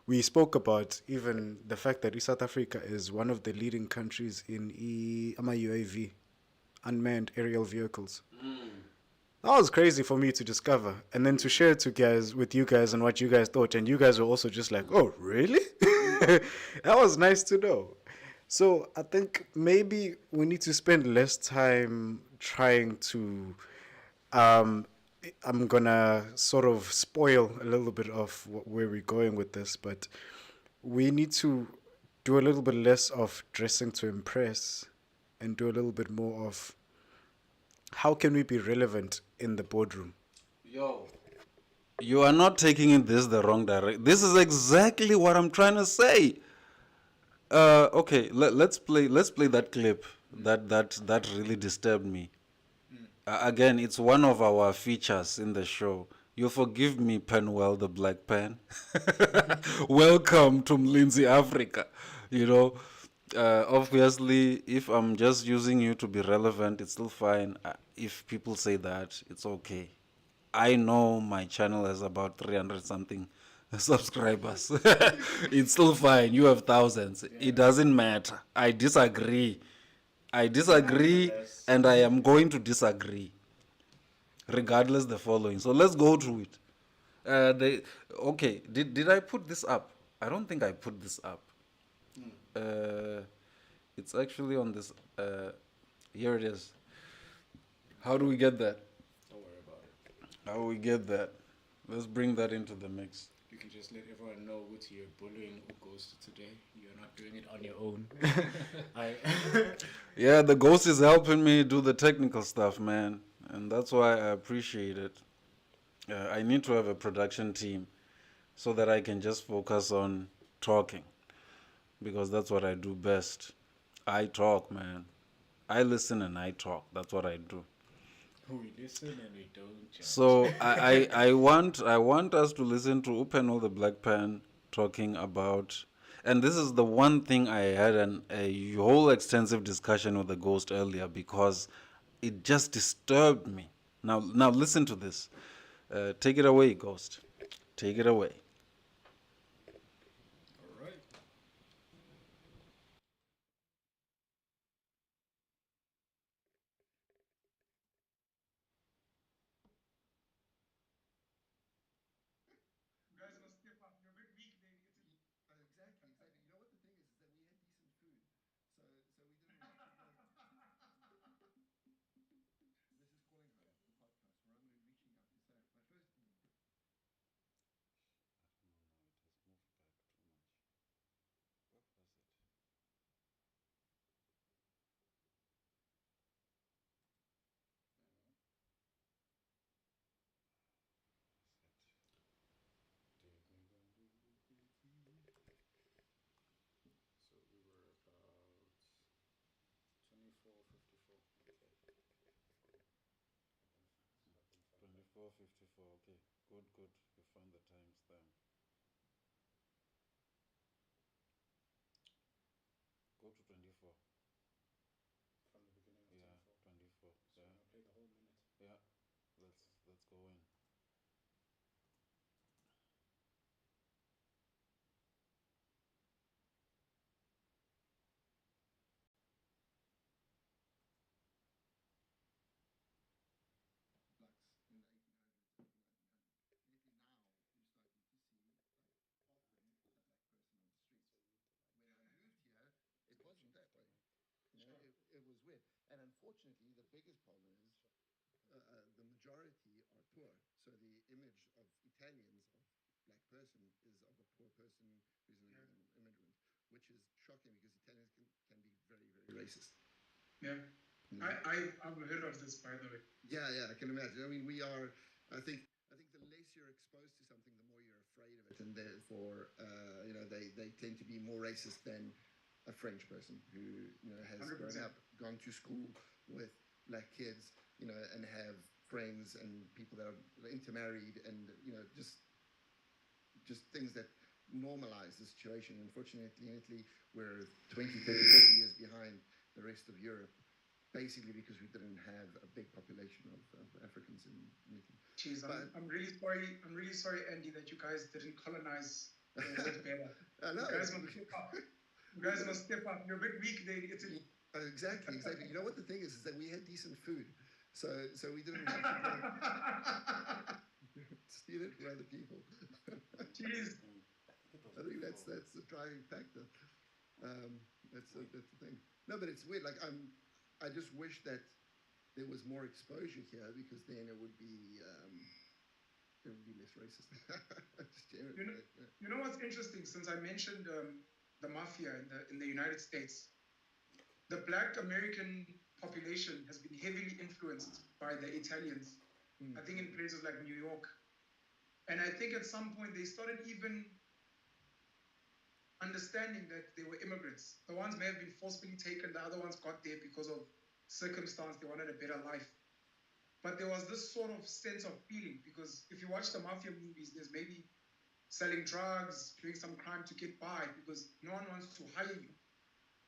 we spoke about even the fact that South Africa is one of the leading countries in UAV, unmanned aerial vehicles. That was crazy for me to discover, and then to share to guys with you guys and what you guys thought, and you guys were also just like, "Oh, really?" That was nice to know. So I think maybe we need to spend less time trying to. Um, I'm gonna sort of spoil a little bit of where we're going with this, but we need to do a little bit less of dressing to impress, and do a little bit more of how can we be relevant in the boardroom? Yo, you are not taking this the wrong direction. This is exactly what I'm trying to say. Okay, let's play that clip that really disturbed me. Again, it's one of our features in the show. You forgive me, Penwell the Black Pen. Welcome to Mlinzi, Afrika. You know, obviously, if I'm just using you to be relevant, it's still fine. If people say that, it's okay. I know my channel has about 300 something subscribers. It's still fine. You have thousands. It doesn't matter. I disagree. I disagree and I am going to disagree regardless the following. So let's go through it. Okay, did I put this up? I don't think I put this up. Uh, it's actually on this. Here it is. How do we get that? Don't worry about it. How do we get that? Let's bring that into the mix. You can just let everyone know what you're bullying who goes today. You're not doing it on your own. Yeah, the ghost is helping me do the technical stuff, man, and that's why I appreciate it. I need to have a production team so that I can just focus on talking because that's what I do best. I talk, man. I listen and I talk. That's what I do. We listen and we don't judge. So I want us to listen to Upenol the Black Pen talking about, and this is the one thing I had a whole extensive discussion with the ghost earlier because it just disturbed me. Now listen to this. Take it away, ghost. Take it away. All right. Exactly. You know what the thing is that we had decent food, so we didn't recognize. This is calling home the podcast where I'm reaching out to say my first. So we were about 24:54. Okay. 24:54. Okay, good. You found the timestamp. Go to 24. From the beginning of Yeah, 24. 24. So we're Yeah, gonna play the whole minute. yeah. Let's go in. spread. And unfortunately, the biggest problem is the majority are poor. So the image of Italians, of black person, is of a poor person who's an immigrant, which is shocking because Italians can be very, very racist. Yeah. I've heard of this, by the way. Yeah, I can imagine. I mean, I think the less you're exposed to something, the more you're afraid of it, and therefore, they tend to be more racist than a French person who has 100%. grown up, gone to school with black kids, and have friends and people that are intermarried, and just things that normalize the situation. Unfortunately, in Italy, we're 20, 30, 40 years behind the rest of Europe, basically because we didn't have a big population of Africans in Italy. Jeez, I'm really sorry, Andy, that you guys didn't colonize the world better. I know. You guys must step up. You guys must step up. You're a bit weak there in Italy. Exactly. You know what the thing is that we had decent food, so we didn't have to steal it from other people. Jeez. I think that's the driving factor. That's the thing. No, but it's weird. Like I just wish that there was more exposure here, because then it would be less racist. Just generally. You know what's interesting? Since I mentioned the mafia in the United States, the Black American population has been heavily influenced by the Italians. I think in places like New York, and I think at some point they started even understanding that they were immigrants. The ones may have been forcefully taken, the other ones got there because of circumstance, they wanted a better life. But there was this sort of sense of feeling, because if you watch the mafia movies, there's maybe selling drugs, doing some crime to get by, because no one wants to hire you.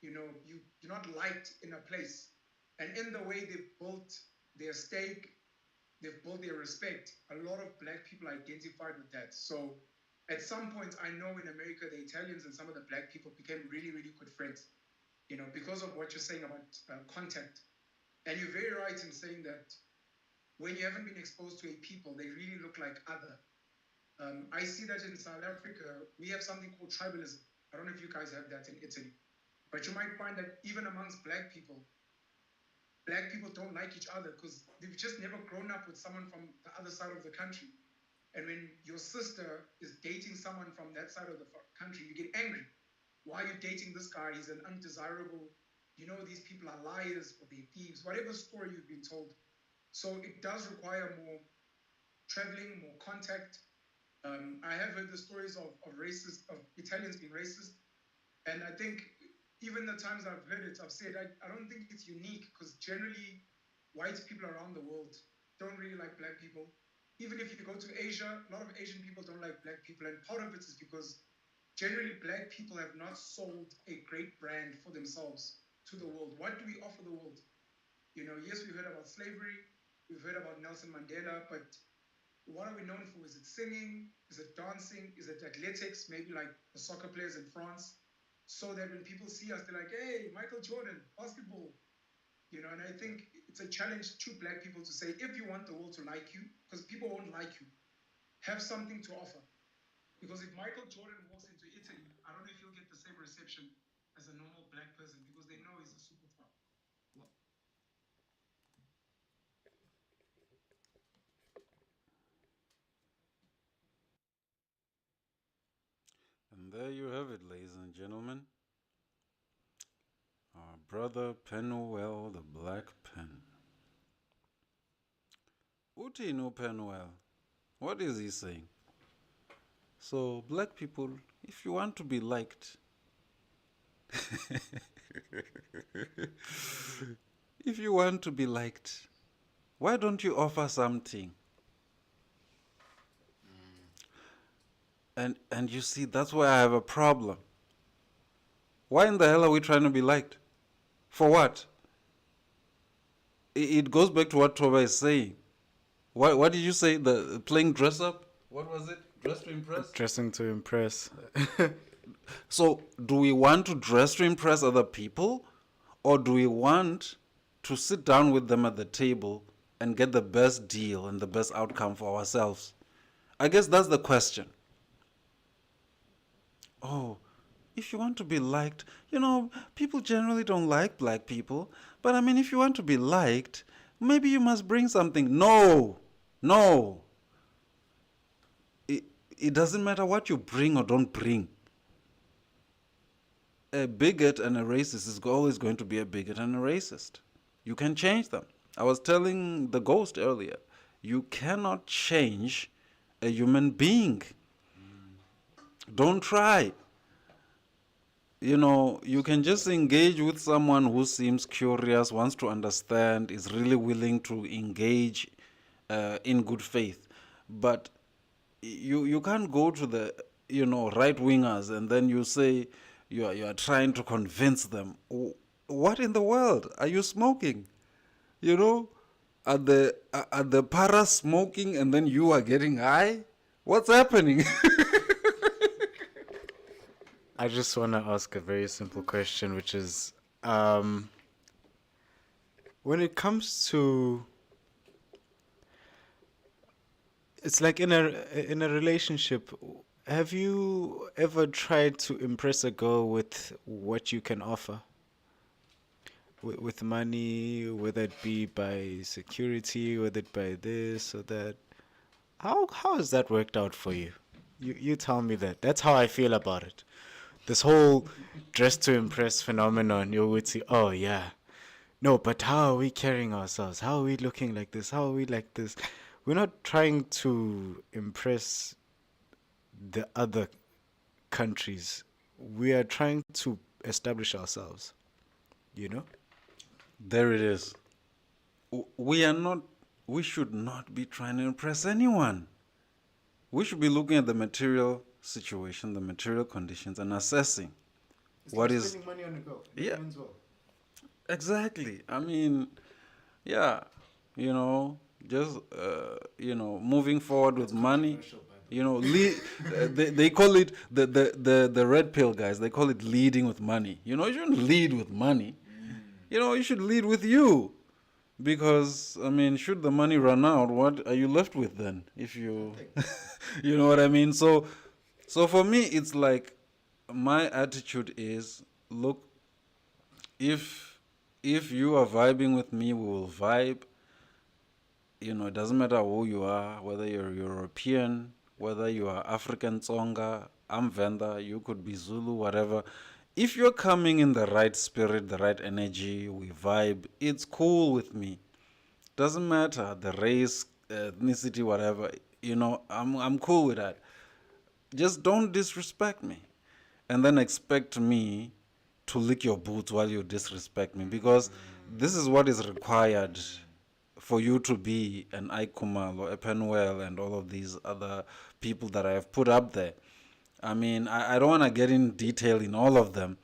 You're not liked in a place. And in the way they built their stake, they've built their respect, a lot of black people identified with that. So at some point, I know in America, the Italians and some of the black people became really, really good friends, because of what you're saying about contact. And you're very right in saying that when you haven't been exposed to a people, they really look like other. I see that in South Africa, we have something called tribalism. I don't know if you guys have that in Italy, but you might find that even amongst black people don't like each other because they've just never grown up with someone from the other side of the country. And when your sister is dating someone from that side of the country, you get angry. Why are you dating this guy? He's an undesirable, these people are liars or they're thieves, whatever story you've been told. So it does require more traveling, more contact. I have heard the stories of Italians being racist. And I think even the times I've heard it, I've said, I don't think it's unique, because generally white people around the world don't really like black people. Even if you go to Asia, a lot of Asian people don't like black people. And part of it is because generally black people have not sold a great brand for themselves to the world. What do we offer the world? Yes, we've heard about slavery, we've heard about Nelson Mandela, but what are we known for? Is it singing? Is it dancing? Is it athletics? Maybe like the soccer players in France. So that when people see us, they're like, hey, Michael Jordan, basketball. And I think it's a challenge to black people to say, if you want the world to like you, because people won't like you, have something to offer. Because if Michael Jordan walks into Italy, I don't know if he'll get the same reception as a normal black person, because they know he's a superstar. And there you have it, ladies and gentlemen. Our brother Penuel, the Black Pen. Uti no Penuel. What is he saying? So, black people, if you want to be liked, if you want to be liked, why don't you offer something? And you see, that's why I have a problem. Why in the hell are we trying to be liked? For what? It goes back to what Toba is saying. What did you say? The playing dress up? What was it? Dress to impress? Dressing to impress. So, do we want to dress to impress other people? Or do we want to sit down with them at the table and get the best deal and the best outcome for ourselves? I guess that's the question. Oh, if you want to be liked, people generally don't like black people. But I mean, if you want to be liked, maybe you must bring something. No, no. It doesn't matter what you bring or don't bring. A bigot and a racist is always going to be a bigot and a racist. You can change them. I was telling the ghost earlier, you cannot change a human being. Don't try. You can just engage with someone who seems curious, wants to understand, is really willing to engage in good faith. But you can't go to the right wingers and then you say you are trying to convince them. What in the world are you smoking? Are the para smoking and then you are getting high? What's happening? I just want to ask a very simple question, which is, when it comes to, it's like in a relationship, have you ever tried to impress a girl with what you can offer? With money, whether it be by security, whether it by this or that. How has that worked out for you? You tell me that. That's how I feel about it. This whole dress to impress phenomenon, you would say, oh yeah. No, but how are we carrying ourselves? How are we looking like this? How are we like this? We're not trying to impress the other countries. We are trying to establish ourselves. There it is. We should not be trying to impress anyone. We should be looking at the material situation, the material conditions, and assessing what is spending money on a girl. Yeah. Exactly. I mean, yeah, just moving forward with money. They call it the red pill guys. They call it leading with money. You shouldn't lead with money. You should lead with you. Because, I mean, should the money run out, what are you left with then? If you, you know what I mean? So for me, it's like, my attitude is, look, if you are vibing with me, we will vibe. It doesn't matter who you are, whether you're European, whether you are African Tsonga, I'm Venda, you could be Zulu, whatever. If you're coming in the right spirit, the right energy, we vibe, it's cool with me. Doesn't matter the race, ethnicity, whatever. I'm cool with that. Just don't disrespect me, and then expect me to lick your boots while you disrespect me, because this is what is required for you to be an Ike Khumalo, a Penwell, and all of these other people that I have put up there. I mean, I don't want to get in detail in all of them,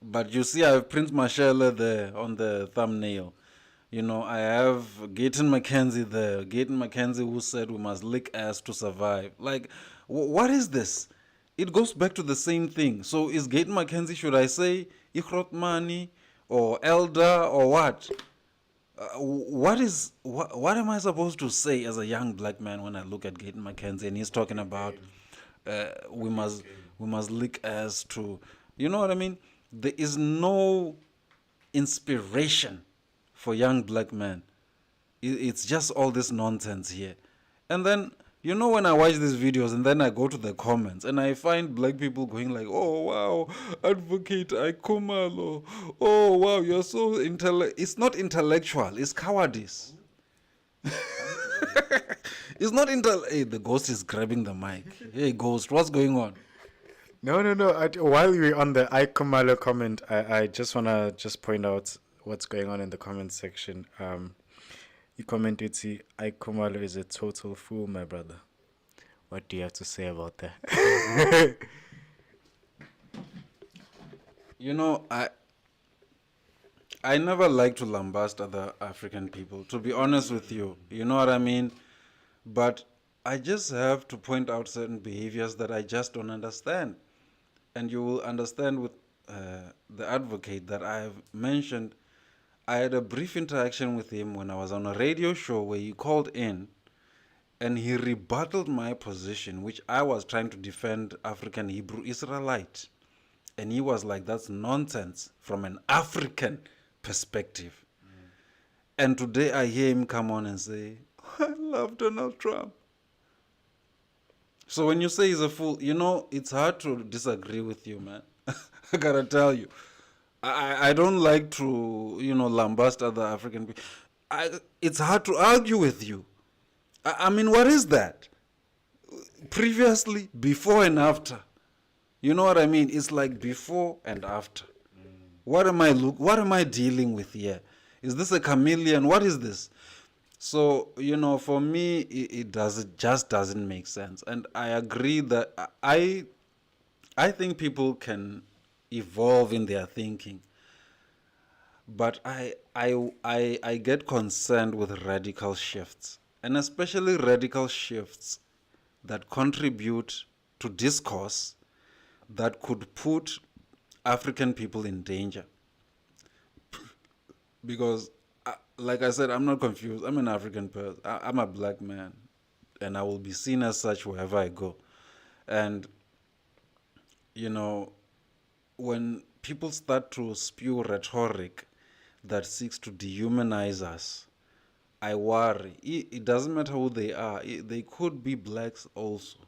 but you see I have Prince Mashele there on the thumbnail. I have Gayton McKenzie there. Gayton McKenzie, who said we must lick ass to survive. Like, what is this? It goes back to the same thing. So is Gayton McKenzie, should I say Ikhrotmani or Elder or what? What am I supposed to say as a young black man when I look at Gayton McKenzie and he's talking about we must lick ass to, you know what I mean? There is no inspiration for young black men. It's just all this nonsense here. And then, when I watch these videos and then I go to the comments and I find black people going like, oh, wow, Advocate Ike Khumalo. Oh, wow, you're so It's not intellectual, it's cowardice. It's not Hey, the ghost is grabbing the mic. Hey, ghost, what's going on? No. While we're on the Ike Khumalo comment, I just want to just point out what's going on in the comment section. You commented, see, Ike Khumalo is a total fool, my brother. What do you have to say about that? I never like to lambast other African people, to be honest with you. You know what I mean? But I just have to point out certain behaviors that I just don't understand. And you will understand with the advocate that I have mentioned. I had a brief interaction with him when I was on a radio show where he called in and he rebutted my position, which I was trying to defend African Hebrew Israelite. And he was like, that's nonsense from an African perspective. And today I hear him come on and say, I love Donald Trump. So when you say he's a fool, it's hard to disagree with you, man. I gotta tell you. I don't like to, lambast other African people. It's hard to argue with you. I mean, what is that? Previously, before and after. You know what I mean? It's like before and after. What am I dealing with here? Is this a chameleon? What is this? So, for me, it just doesn't make sense. And I agree that I think people can evolve in their thinking. But I get concerned with radical shifts, and especially radical shifts that contribute to discourse that could put African people in danger. Because, like I said, I'm not confused. I'm an African person. I'm a black man, and I will be seen as such wherever I go. And, when people start to spew rhetoric that seeks to dehumanize us, I worry. It doesn't matter who they are. They could be blacks also.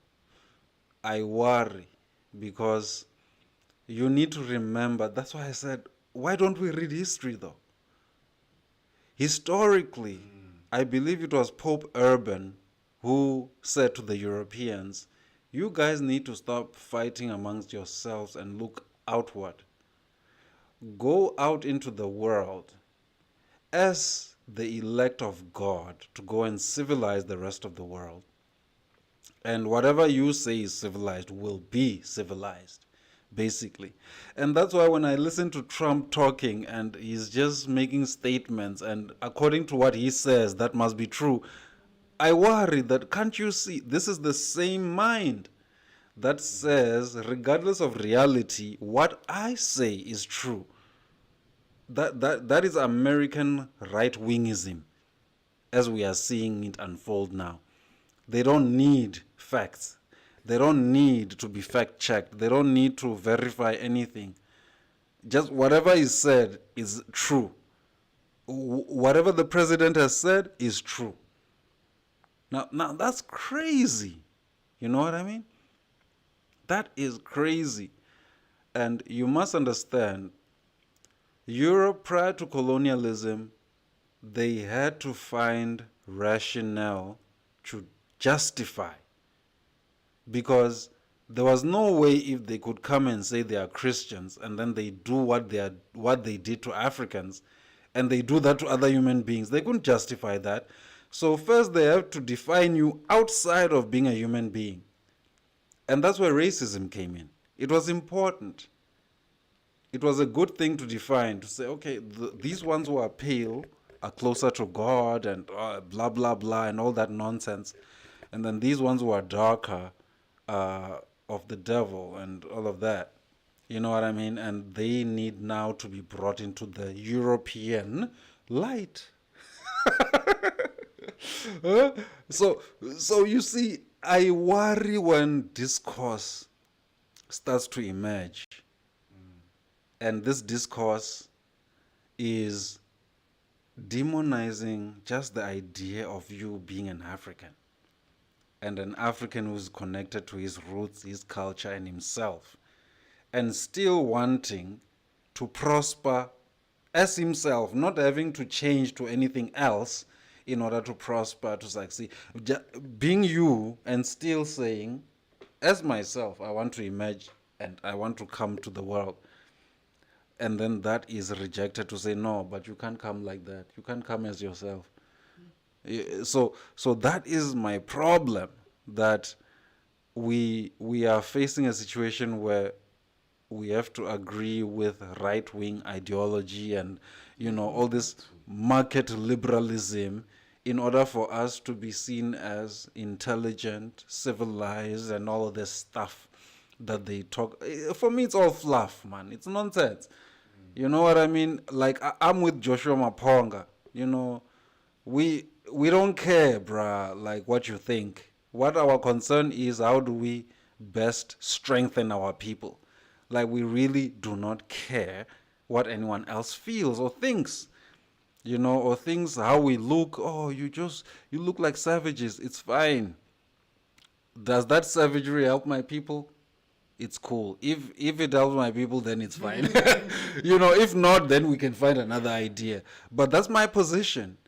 I worry because you need to remember. That's why I said, why don't we read history though? Historically, I believe it was Pope Urban who said to the Europeans, you guys need to stop fighting amongst yourselves and look outward. Go out into the world as the elect of God to go and civilize the rest of the world. And whatever you say is civilized will be civilized, basically. And that's why when I listen to Trump talking and he's just making statements, and according to what he says, that must be true, I worry that, can't you see, this is the same mind that says, regardless of reality, what I say is true. That is American right-wingism, as we are seeing it unfold now. They don't need facts. They don't need to be fact-checked. They don't need to verify anything. Just whatever is said is true. Whatever the president has said is true. Now that's crazy. You know what I mean? That is crazy. And you must understand, Europe prior to colonialism, they had to find rationale to justify, because there was no way if they could come and say they are Christians and then they do what they did to Africans and they do that to other human beings. They couldn't justify that. So first they have to define you outside of being a human being. And that's where racism came in. It was important. It was a good thing to define, to say, okay, these ones who are pale are closer to God and blah, blah, blah, and all that nonsense. And then these ones who are darker of the devil and all of that. You know what I mean? And they need now to be brought into the European light. So you see, I worry when discourse starts to emerge. And this discourse is demonizing just the idea of you being an African. And an African who's connected to his roots, his culture, and himself. And still wanting to prosper as himself, not having to change to anything else in order to prosper, to succeed. Being you and still saying, as myself, I want to emerge and I want to come to the world. And then that is rejected to say, no, but you can't come like that. You can't come as yourself. So that is my problem, that we are facing a situation where we have to agree with right-wing ideology and, all this market liberalism in order for us to be seen as intelligent, civilized, and all of this stuff that they talk. For me, it's all fluff, man. It's nonsense. You know what I mean? Like, I'm with Joshua Maponga. We don't care, bruh, like what you think. What our concern is, how do we best strengthen our people? Like we really do not care what anyone else feels or thinks, or things how we look. Oh, you look like savages. It's fine. Does that savagery help my people? It's cool. If it helps my people, then it's fine. If not, then we can find another idea. But that's my position.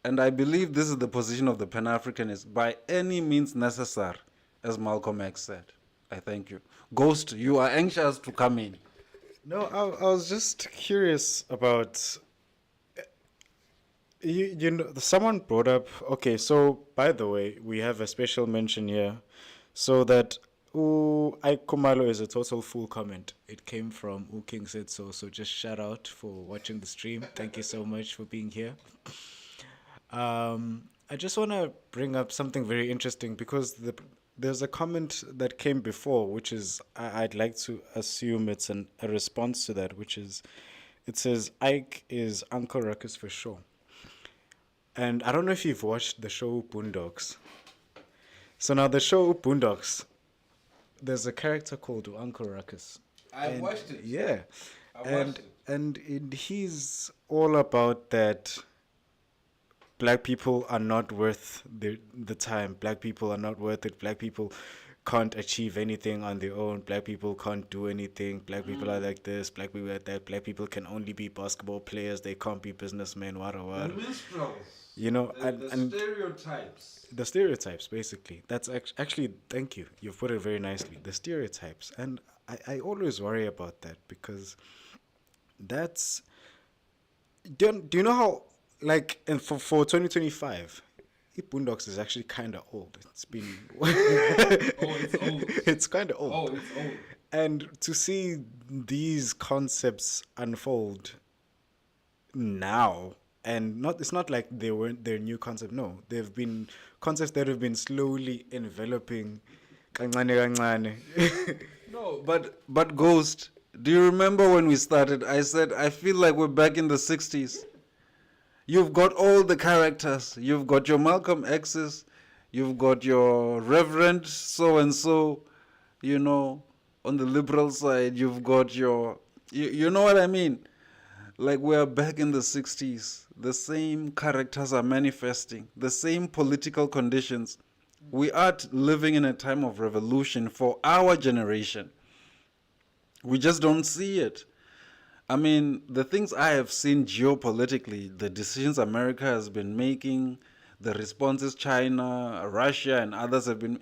And I believe this is the position of the Pan-Africanists by any means necessary, as Malcolm X said. I thank you. Ghost, you are anxious to come in. No, I was just curious about someone brought up. Okay, so by the way, we have a special mention here, so that Ike Khumalo is a total full comment. It came from King said so. So just shout out for watching the stream. Thank you so much for being here. I just want to bring up something very interesting because there's a comment that came before, which is I'd like to assume it's a response to that, which is it says Ike is Uncle Ruckus for sure. And I don't know if you've watched the show Boondocks. So now the show Boondocks, there's a character called Uncle Ruckus. I watched it. Yeah. And he's all about that black people are not worth the time. Black people are not worth it. Black people can't achieve anything on their own. Black people can't do anything. Black people are like this. Black people are like that. Black people can only be basketball players. They can't be businessmen. What. The minstrels. And stereotypes. The stereotypes, basically. That's actually, thank you. You've put it very nicely. The stereotypes. And I always worry about that because that's... Do you know how... and for 2025, Boondocks is actually kind of old. It's been... it's old. It's kind of old. Oh, it's old. And to see these concepts unfold now, and it's not like they're new concepts. No, they've been concepts that have been slowly enveloping. Kancane. No, but Ghost, do you remember when we started? I said I feel like we're back in the 60s. You've got all the characters. You've got your Malcolm X's. You've got your Reverend so-and-so, on the liberal side. You've got your... You know what I mean? Like we're back in the 60s. The same characters are manifesting. The same political conditions. We are living in a time of revolution for our generation. We just don't see it. I mean, the things I have seen geopolitically, the decisions America has been making, the responses China, Russia, and others have been,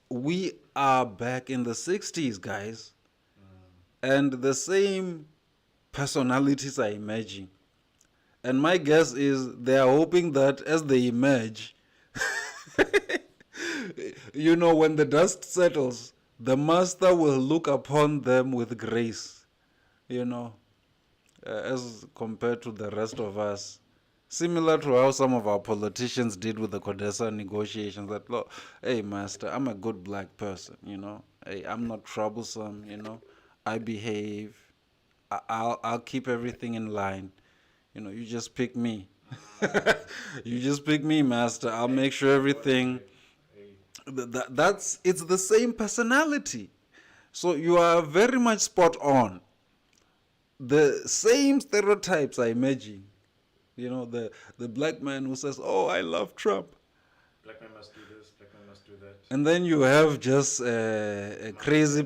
we are back in the 60s, guys. And the same personalities are emerging. And my guess is they are hoping that as they emerge, when the dust settles, the master will look upon them with grace, as compared to the rest of us. Similar to how some of our politicians did with the Codesa negotiations. That, look, hey, master, I'm a good black person, Hey, I'm not troublesome, I behave. I'll keep everything in line. You just pick me. You just pick me, master. I'll make sure everything... It's the same personality. So you are very much spot on. The same stereotypes are emerging. The black man who says, "Oh, I love Trump." Black man must do this. Black man must do that. And then you have just a crazy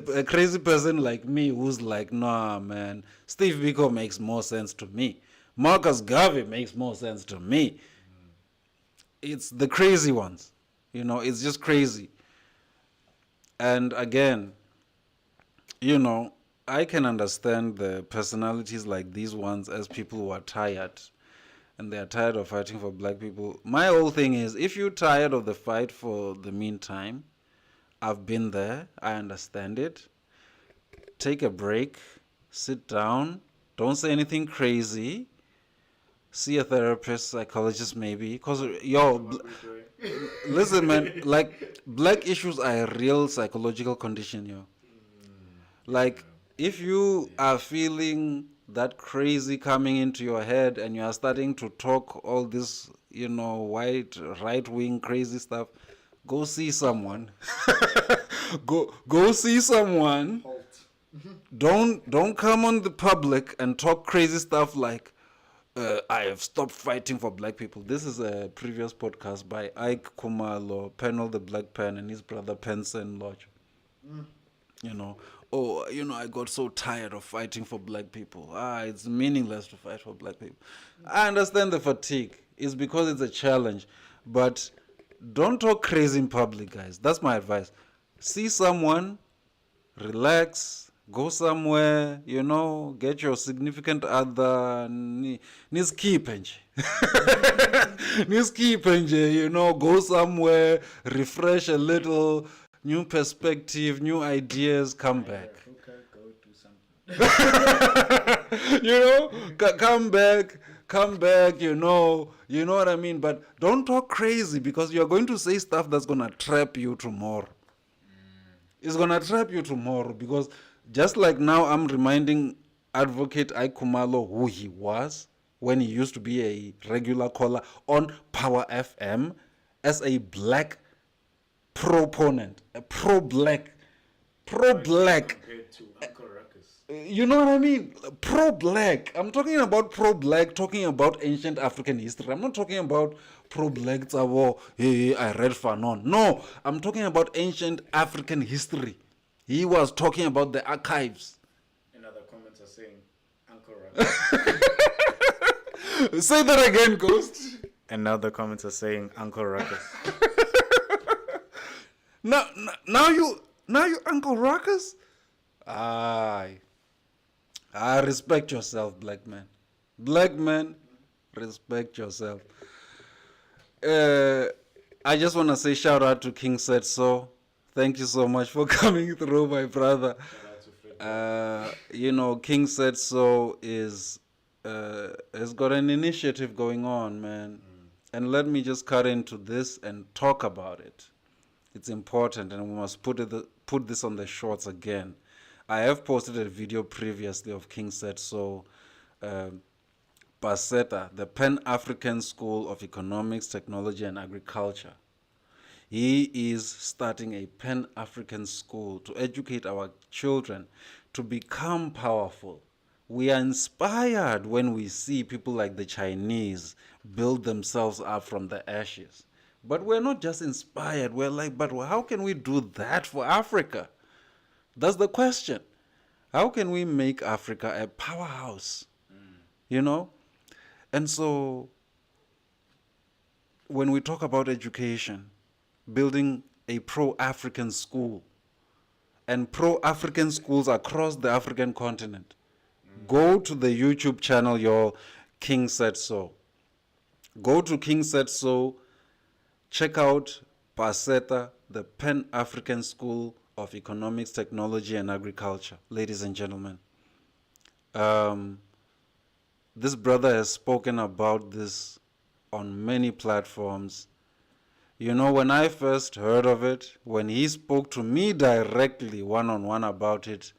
person like me who's like, "Nah, man, Steve Biko makes more sense to me. Marcus Garvey makes more sense to me." It's the crazy ones. It's just crazy. And again, I can understand the personalities like these ones as people who are tired. And they are tired of fighting for black people. My whole thing is, if you're tired of the fight for the meantime, I've been there. I understand it. Take a break. Sit down. Don't say anything crazy. See a therapist, psychologist maybe. Because, listen, man, black issues are a real psychological condition, if you are feeling that crazy coming into your head and you are starting to talk all this, white, right-wing crazy stuff, go see someone. go see someone. Don't come on the public and talk crazy stuff like I have stopped fighting for black people. This is a previous podcast by Ike Khumalo, Panel the Black Pen, and his brother Penson Lodge. You know, I got so tired of fighting for black people. It's meaningless to fight for black people. I understand the fatigue. It's because it's a challenge. But don't talk crazy in public, guys. That's my advice. See someone, relax, go somewhere, get your significant other, niskipenge, go somewhere, refresh a little, new perspective, new ideas, come back. Go do something. Come back, you know what I mean? But don't talk crazy because you're going to say stuff that's going to trap you tomorrow. It's going to trap you tomorrow because just like now I'm reminding Advocate Ike Khumalo who he was when he used to be a regular caller on Power FM as a black proponent, a pro-black. Compared to Uncle Ruckus. You know what I mean? Pro-black. I'm talking about pro-black, talking about ancient African history. I'm not talking about pro-black, hey, I read Fanon. No, I'm talking about ancient African history. He was talking about the archives. Another comments are saying Uncle Ruckus. Say that again, Ghost. Another comments are saying Uncle Ruckus. Now you Uncle Ruckus? I respect yourself, black man. Black man, respect yourself. I just want to say shout out to King Said So. Thank you so much for coming through, my brother. King Said So has got an initiative going on, man. And let me just cut into this and talk about it. It's important, and we must put this on the shorts again. I have posted a video previously of King Said So, Paseta, the Pan-African School of Economics, Technology, and Agriculture. He is starting a Pan-African school to educate our children to become powerful. We are inspired when we see people like the Chinese build themselves up from the ashes. But we're not just inspired. We're like, but how can we do that for Africa? That's the question. How can we make Africa a powerhouse? And so when we talk about education, building a pro-African school and pro-African schools across the African continent, go to the YouTube channel, your King Said So. Go to King Said So. Check out Paseta, the Pan-African School of Economics, Technology, and Agriculture. Ladies and gentlemen, this brother has spoken about this on many platforms. When I first heard of it, when he spoke to me directly one-on-one about it,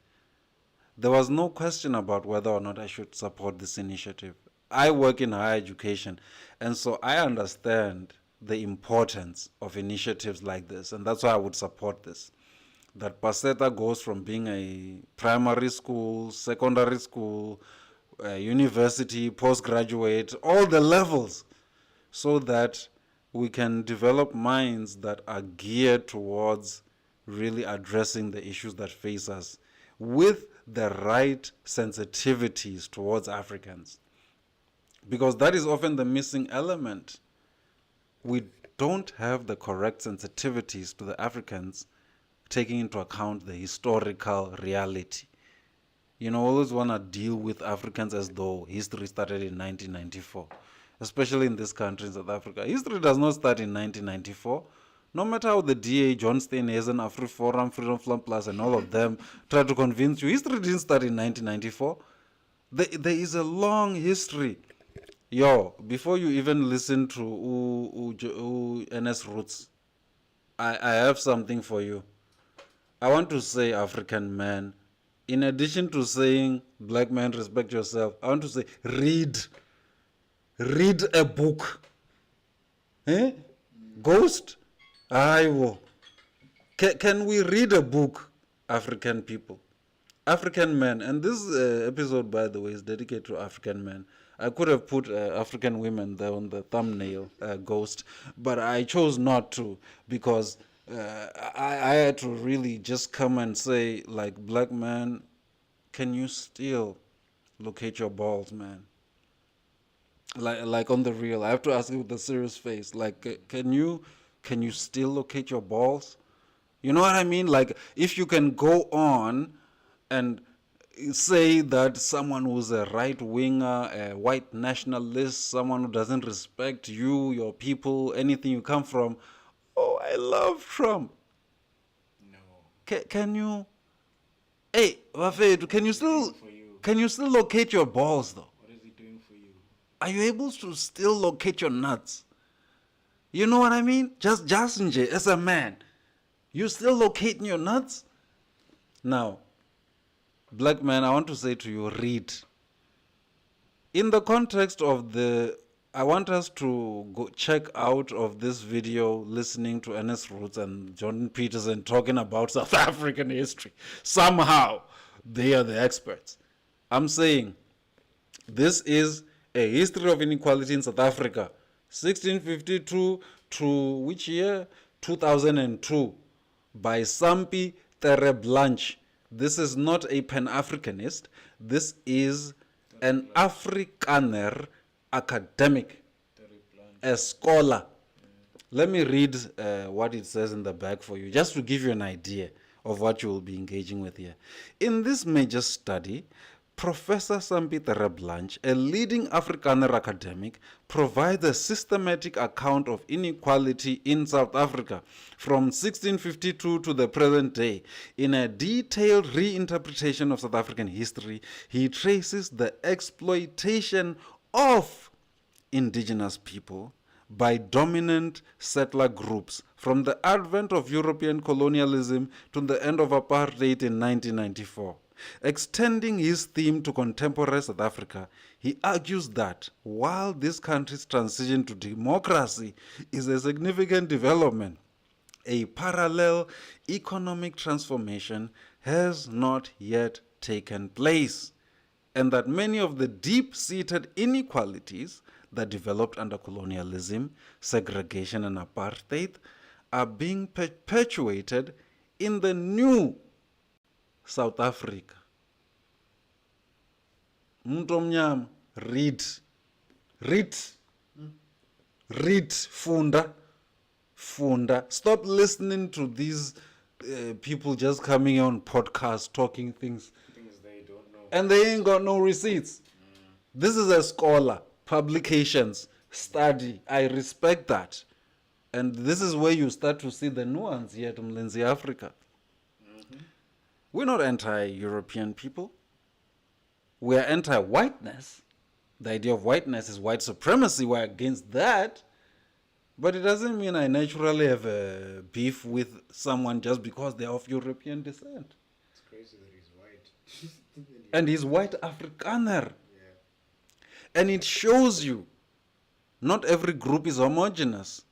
there was no question about whether or not I should support this initiative. I work in higher education, and so I understand the importance of initiatives like this, and that's why I would support this. That Paseta goes from being a primary school, secondary school, university, postgraduate, all the levels, so that we can develop minds that are geared towards really addressing the issues that face us with the right sensitivities towards Africans. Because that is often the missing element. We don't have the correct sensitivities to the Africans, taking into account the historical reality. Always want to deal with Africans as though history started in 1994, especially in this country, in South Africa. History does not start in 1994. No matter how the DA, John Steenhuisen, AfriForum, Freedom Front Plus, and all of them try to convince you, history didn't start in 1994. There is a long history. Before you even listen to NS Roots, I have something for you. I want to say, African man, in addition to saying, black man, respect yourself, I want to say, read a book. Ghost? Can we read a book, African people? African men, and this episode, by the way, is dedicated to African men. I could have put African women there on the thumbnail, ghost, but I chose not to because I had to really just come and say, like, black man, can you still locate your balls, man? Like on the real, I have to ask you with a serious face. Like, can you still locate your balls? You know what I mean? Like, if you can go on and say that someone who's a right winger, a white nationalist, someone who doesn't respect you, your people, anything you come from, oh, I love Trump. No. Can you? Hey, Wafedu, can you still locate your balls though? What is he doing for you? Are you able to still locate your nuts? You know what I mean? Just nje, as a man, you still locating your nuts? Now, black man, I want to say to you, read. In the context of I want us to go check out of this video listening to Ernest Roots and Jordan Peterson talking about South African history. Somehow, they are the experts. I'm saying, this is a history of inequality in South Africa, 1652 to which year? 2002, by Sampi Tereblanche. This is not a Pan-Africanist. This is an Afrikaner academic, a scholar. Let me read what it says in the back for you, just to give you an idea of what you will be engaging with here. In this major study, Professor Sampi Tereblanche, a leading Afrikaner academic, provides a systematic account of inequality in South Africa from 1652 to the present day. In a detailed reinterpretation of South African history, he traces the exploitation of indigenous people by dominant settler groups from the advent of European colonialism to the end of apartheid in 1994. Extending his theme to contemporary South Africa, he argues that while this country's transition to democracy is a significant development, a parallel economic transformation has not yet taken place, and that many of the deep-seated inequalities that developed under colonialism, segregation, and apartheid are being perpetuated in the new South Africa. Muntu omnyama, read, funda. Stop listening to these people just coming on podcasts talking things they don't know. and they ain't got no receipts. This is a scholar, publications, study. I respect that. And this is where you start to see the nuance here to Mlinzi, Africa. We're not anti-European people. We're anti-whiteness. The idea of whiteness is white supremacy. We're against that. But it doesn't mean I naturally have a beef with someone just because they're of European descent. It's crazy that he's white. And he's white Afrikaner. Yeah. And it shows you not every group is homogeneous.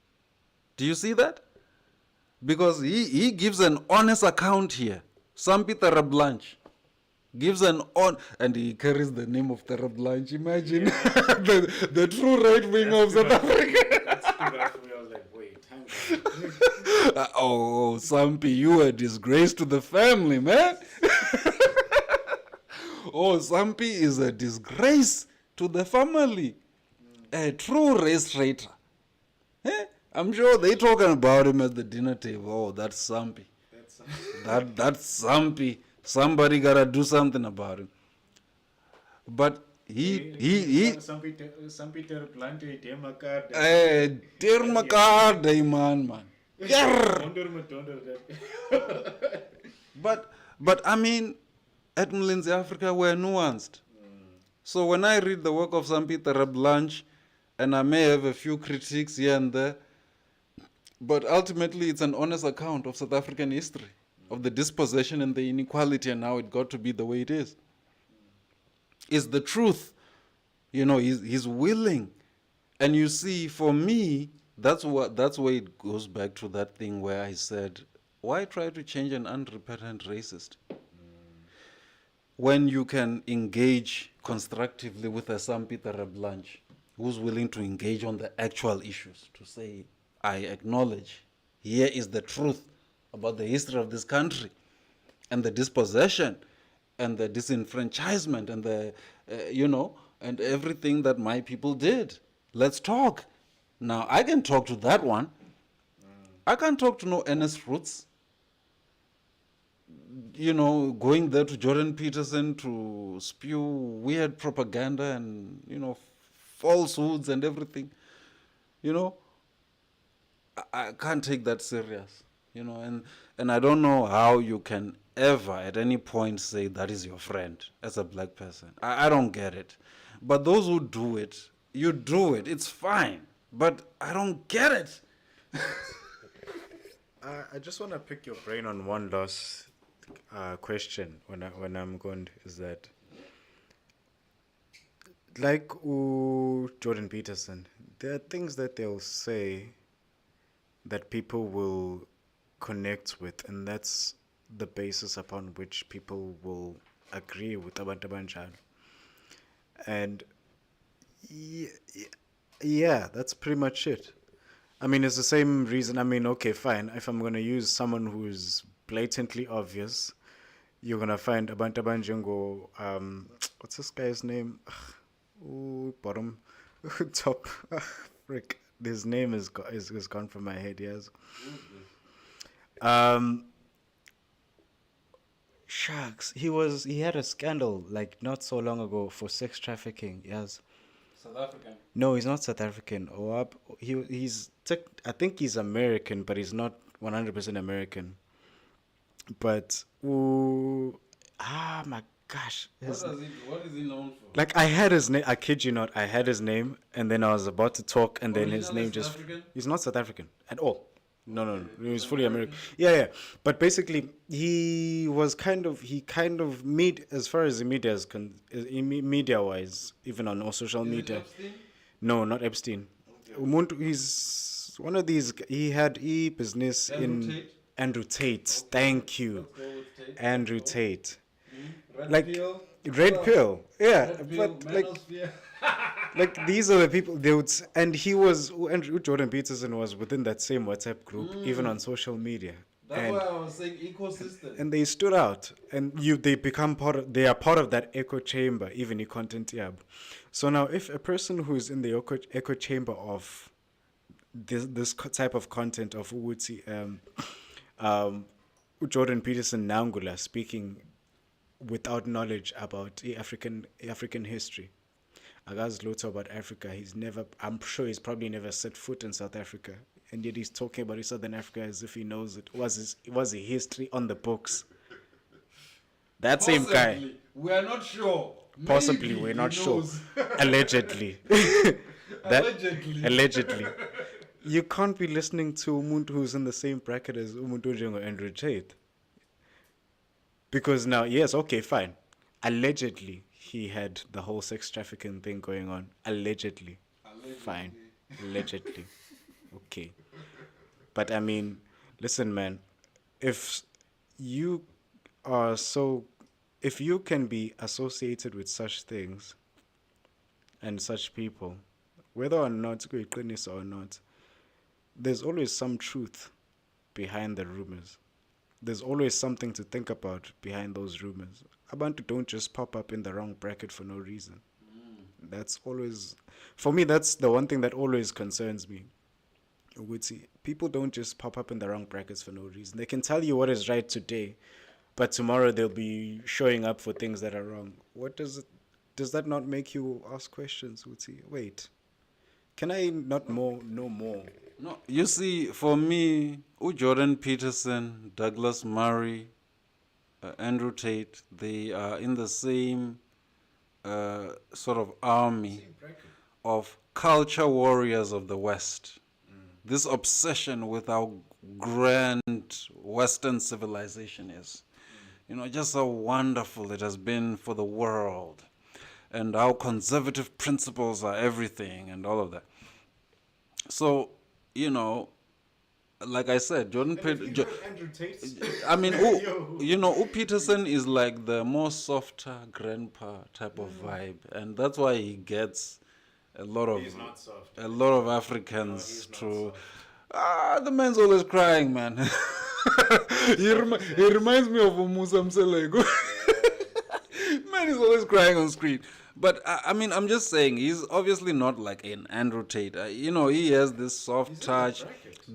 Do you see that? Because he gives an honest account here. Sampi Tereblanche gives an and he carries the name of Tereblanche. Imagine the true right wing of South Africa. That's too bad for me. I was like, wait, hang on. Oh, Sampi, you are a disgrace to the family, man. Oh, Sampi is a disgrace to the family. A true race traitor. Eh? I'm sure they're talking about him at the dinner table. Oh, that's Sampi. That's Sampi. Somebody gotta do something about him. But Some Peter planted Termakar man. But I mean, at Mlinzi, Africa, we're nuanced. So when I read the work of Sampi Tereblanche, and I may have a few critiques here and there, but ultimately it's an honest account of South African history, of the dispossession and the inequality and how it got to be the way it is. It's the truth. You know, he's willing. And you see, for me, that's where it goes back to that thing where I said, why try to change an unrepentant racist? when you can engage constructively with a Sam Peter Blanche who's willing to engage on the actual issues, to say, I acknowledge, here is the truth about the history of this country and the dispossession and the disenfranchisement and the, and everything that my people did. Let's talk. Now, I can talk to that one. I can't talk to no Ernest Roots. Going there to Jordan Peterson to spew weird propaganda and, falsehoods and everything. I can't take that serious, and I don't know how you can ever at any point say that is your friend as a black person. I don't get it. But those who do it, you do it. It's fine. But I don't get it. I just want to pick your brain on one last question when I'm going, is that like Jordan Peterson, there are things that they'll say that people will connect with, and that's the basis upon which people will agree with Abantu Banjalo. And yeah, that's pretty much it. I mean, it's the same reason. I mean, okay, fine. If I'm going to use someone who's blatantly obvious, you're going to find Abantu Banjalo, what's this guy's name? Bottom, top, frick. His name is gone from my head, yes. Shucks, he had a scandal like not so long ago for sex trafficking, yes. South African? No, he's not South African. I think he's American, but he's not 100% American. But my gosh, what is he known for? Like, I had his name. I kid you not. I had his name, and then I was about to talk, and then his name just. African? He's not South African at all. No. He was fully American. Yeah. But basically, he kind of made, as far as the media is media wise, even on all social media. Epstein? No, not Epstein. Umuntu, he's one of these. He had business in Andrew Tate. Thank you, Andrew Tate. Red pill, yeah, but like these are the people they would, and Jordan Peterson was within that same WhatsApp group, even on social media. That's why I was saying ecosystem. And they stood out, and they are part of that echo chamber, even in content. Yeah. So now, if a person who is in the echo chamber of this type of content of Jordan Peterson Nangula speaking without knowledge about African history, Aga's lots about Africa. I'm sure he's probably never set foot in South Africa, and yet he's talking about Southern Africa as if he knows it. Was a history on the books. That Possibly. Same guy. We are not sure. Possibly, Maybe we're not he sure. knows. Allegedly. Allegedly. You can't be listening to Umuntu who's in the same bracket as Umuntu Njengo Andrew Tate. Because now, yes, okay, fine. Allegedly, he had the whole sex trafficking thing going on. Allegedly. Fine. Allegedly. Okay. But I mean, listen, man. If you can be associated with such things and such people, whether or not or not, there's always some truth behind the rumors. There's always something to think about behind those rumors. Abantu don't just pop up in the wrong bracket for no reason. That's always, for me, that's the one thing that always concerns me. People don't just pop up in the wrong brackets for no reason. They can tell you what is right today, but tomorrow they'll be showing up for things that are wrong. Does that not make you ask questions? Wait, can I not know more? No, you see, for me, Jordan Peterson, Douglas Murray, Andrew Tate, they are in the same sort of army of culture warriors of the West. This obsession with how grand Western civilization is. Just how wonderful it has been for the world, and how conservative principles are everything and all of that. So, like I said, Jordan And if Peterson. you heard Andrew Tate, I mean, yo, Peterson is like the more softer grandpa type of vibe, and that's why he gets a lot of he's not soft. Africans he's not to. soft. The man's always crying, man. He reminds me of Musa Mselego. Man is always crying on screen. But I mean, I'm just saying, he's obviously not like an Andrew Tate. He has this soft He's in touch, that bracket.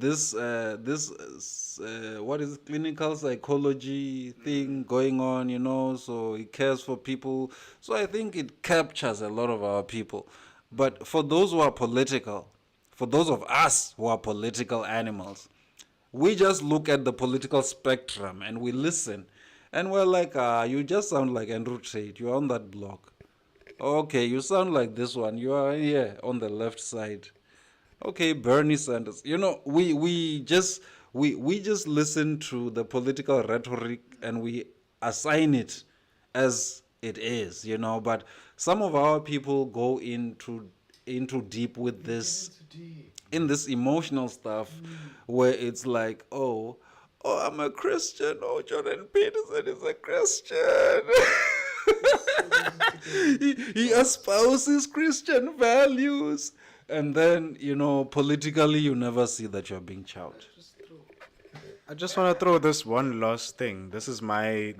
what is it, clinical psychology thing going on, so he cares for people. So I think it captures a lot of our people. But for those who are political, for those of us who are political animals, we just look at the political spectrum and we listen. And we're like, you just sound like Andrew Tate. You're on that block. Okay, you sound like this one. You are here on the left side. Okay, Bernie Sanders. We just listen to the political rhetoric and we assign it as it is. But some of our people go into deep with this, in this emotional stuff, where it's like, I'm a Christian. Oh, Jordan Peterson is a Christian. he espouses Christian values, and then politically you never see that you're being chowed. I just want to throw this one last thing. This is my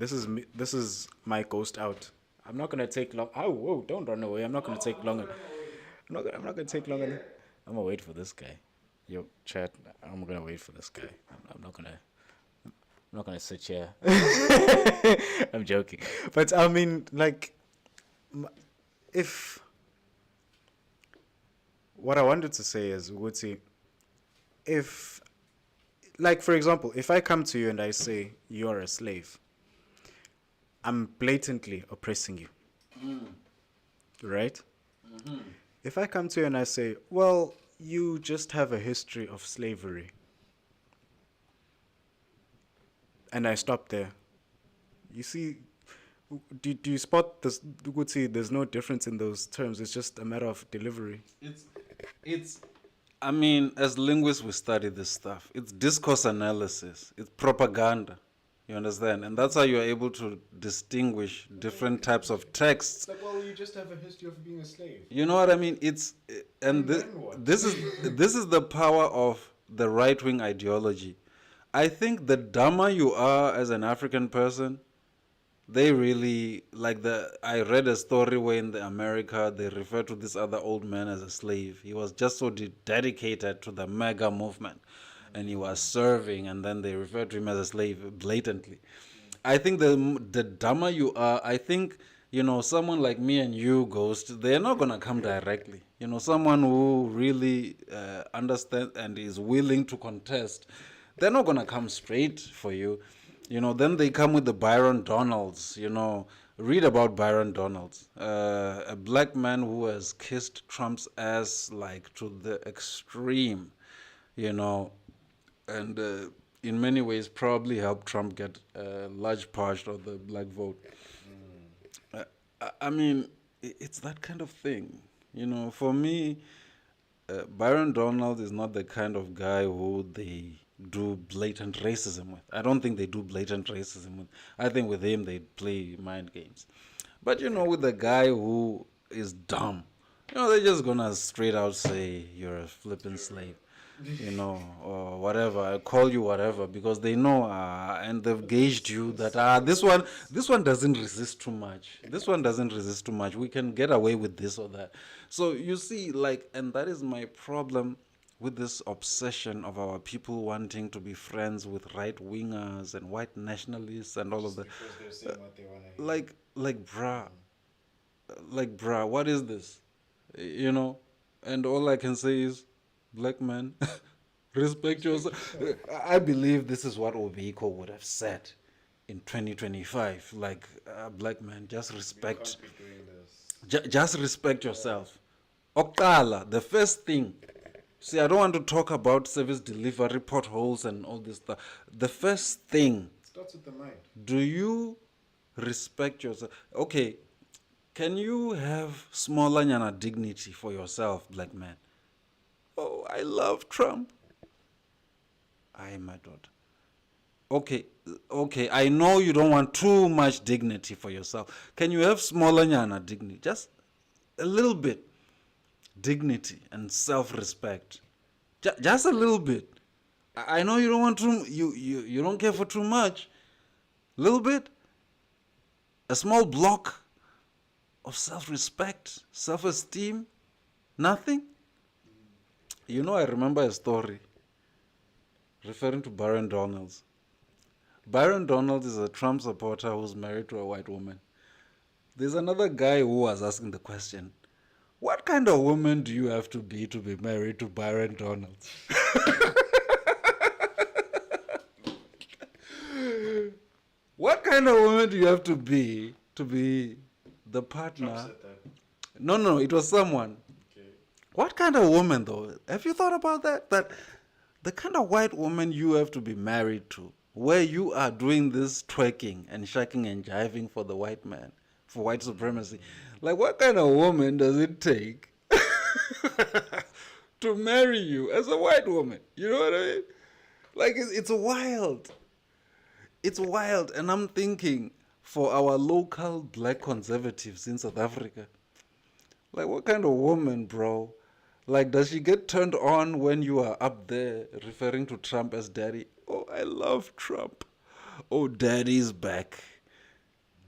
ghost out. I'm not gonna take long. Oh, whoa! Don't run away. I'm not gonna take long. I'm not gonna take long. I'm gonna wait for this guy. Yo, chat. I'm gonna wait for this guy. I'm not gonna sit here. I'm joking, but I mean, like, if what I wanted to say is, if, like, for example, if I come to you and I say you're a slave, I'm blatantly oppressing you, right? If I come to you and I say, well, you just have a history of slavery, and I stop there, you see, do you spot this? You would see there's no difference in those terms. It's just a matter of delivery. I mean, as linguists, we study this stuff. It's discourse analysis. It's propaganda. You understand? And that's how you're able to distinguish different types of texts. Like, well, you just have a history of being a slave. You know what I mean? This is the power of the right-wing ideology. I think the dumber you are as an African person, they really I read a story where in America they refer to this other old man as a slave. He was just so dedicated to the mega movement, and he was serving, and then they refer to him as a slave blatantly. I think the dumber you are, I think someone like me and you, Ghost, they're not gonna come directly. Someone who really understands and is willing to contest, they're not gonna come straight for you. Then they come with the Byron Donalds. Read about Byron Donalds, a black man who has kissed Trump's ass like to the extreme, and in many ways probably helped Trump get a large part of the black vote. I mean, it's that kind of thing. For me, Byron Donald is not the kind of guy who they do blatant racism with. I don't think they do blatant racism with. I think with him they play mind games. But with the guy who is dumb, they're just gonna straight out say you're a flippin' slave, or whatever. I call you whatever because they know, and they've gauged you that this one doesn't resist too much. This one doesn't resist too much. We can get away with this or that. So you see, and that is my problem with this obsession of our people wanting to be friends with right wingers and white nationalists and all of that. Because they're saying what they want to hear. Bruh, what is this? And all I can say is, black man, respect yourself. I believe this is what Obiko would have said in 2025. Black man, just respect. Just respect yourself. Okala, the first thing. See, I don't want to talk about service delivery, potholes, and all this stuff. The first thing. It starts with the mind. Do you respect yourself? Okay, can you have smaller nyana dignity for yourself, black man? Oh, I love Trump. Aye, my daughter. Okay, I know you don't want too much dignity for yourself. Can you have smaller nyana dignity? Just a little bit. Dignity and self-respect. Just a little bit. I know you don't want too, you don't care for too much. Little bit. A small block of self-respect, self-esteem. Nothing. You know, I remember a story referring to Byron Donalds. Byron Donalds is a Trump supporter who's married to a white woman. There's another guy who was asking the question, what kind of woman do you have to be married to Byron Donalds? What kind of woman do you have to be the partner? No, it was someone. Okay. What kind of woman, though? Have you thought about that? That the kind of white woman you have to be married to, where you are doing this twerking and shaking and jiving for the white man, for white supremacy. Like, what kind of woman does it take to marry you as a white woman? You know what I mean? Like, it's wild. It's wild. And I'm thinking, for our local black conservatives in South Africa, like, what kind of woman, bro? Like, does she get turned on when you are up there referring to Trump as daddy? Oh, I love Trump. Oh, daddy's back.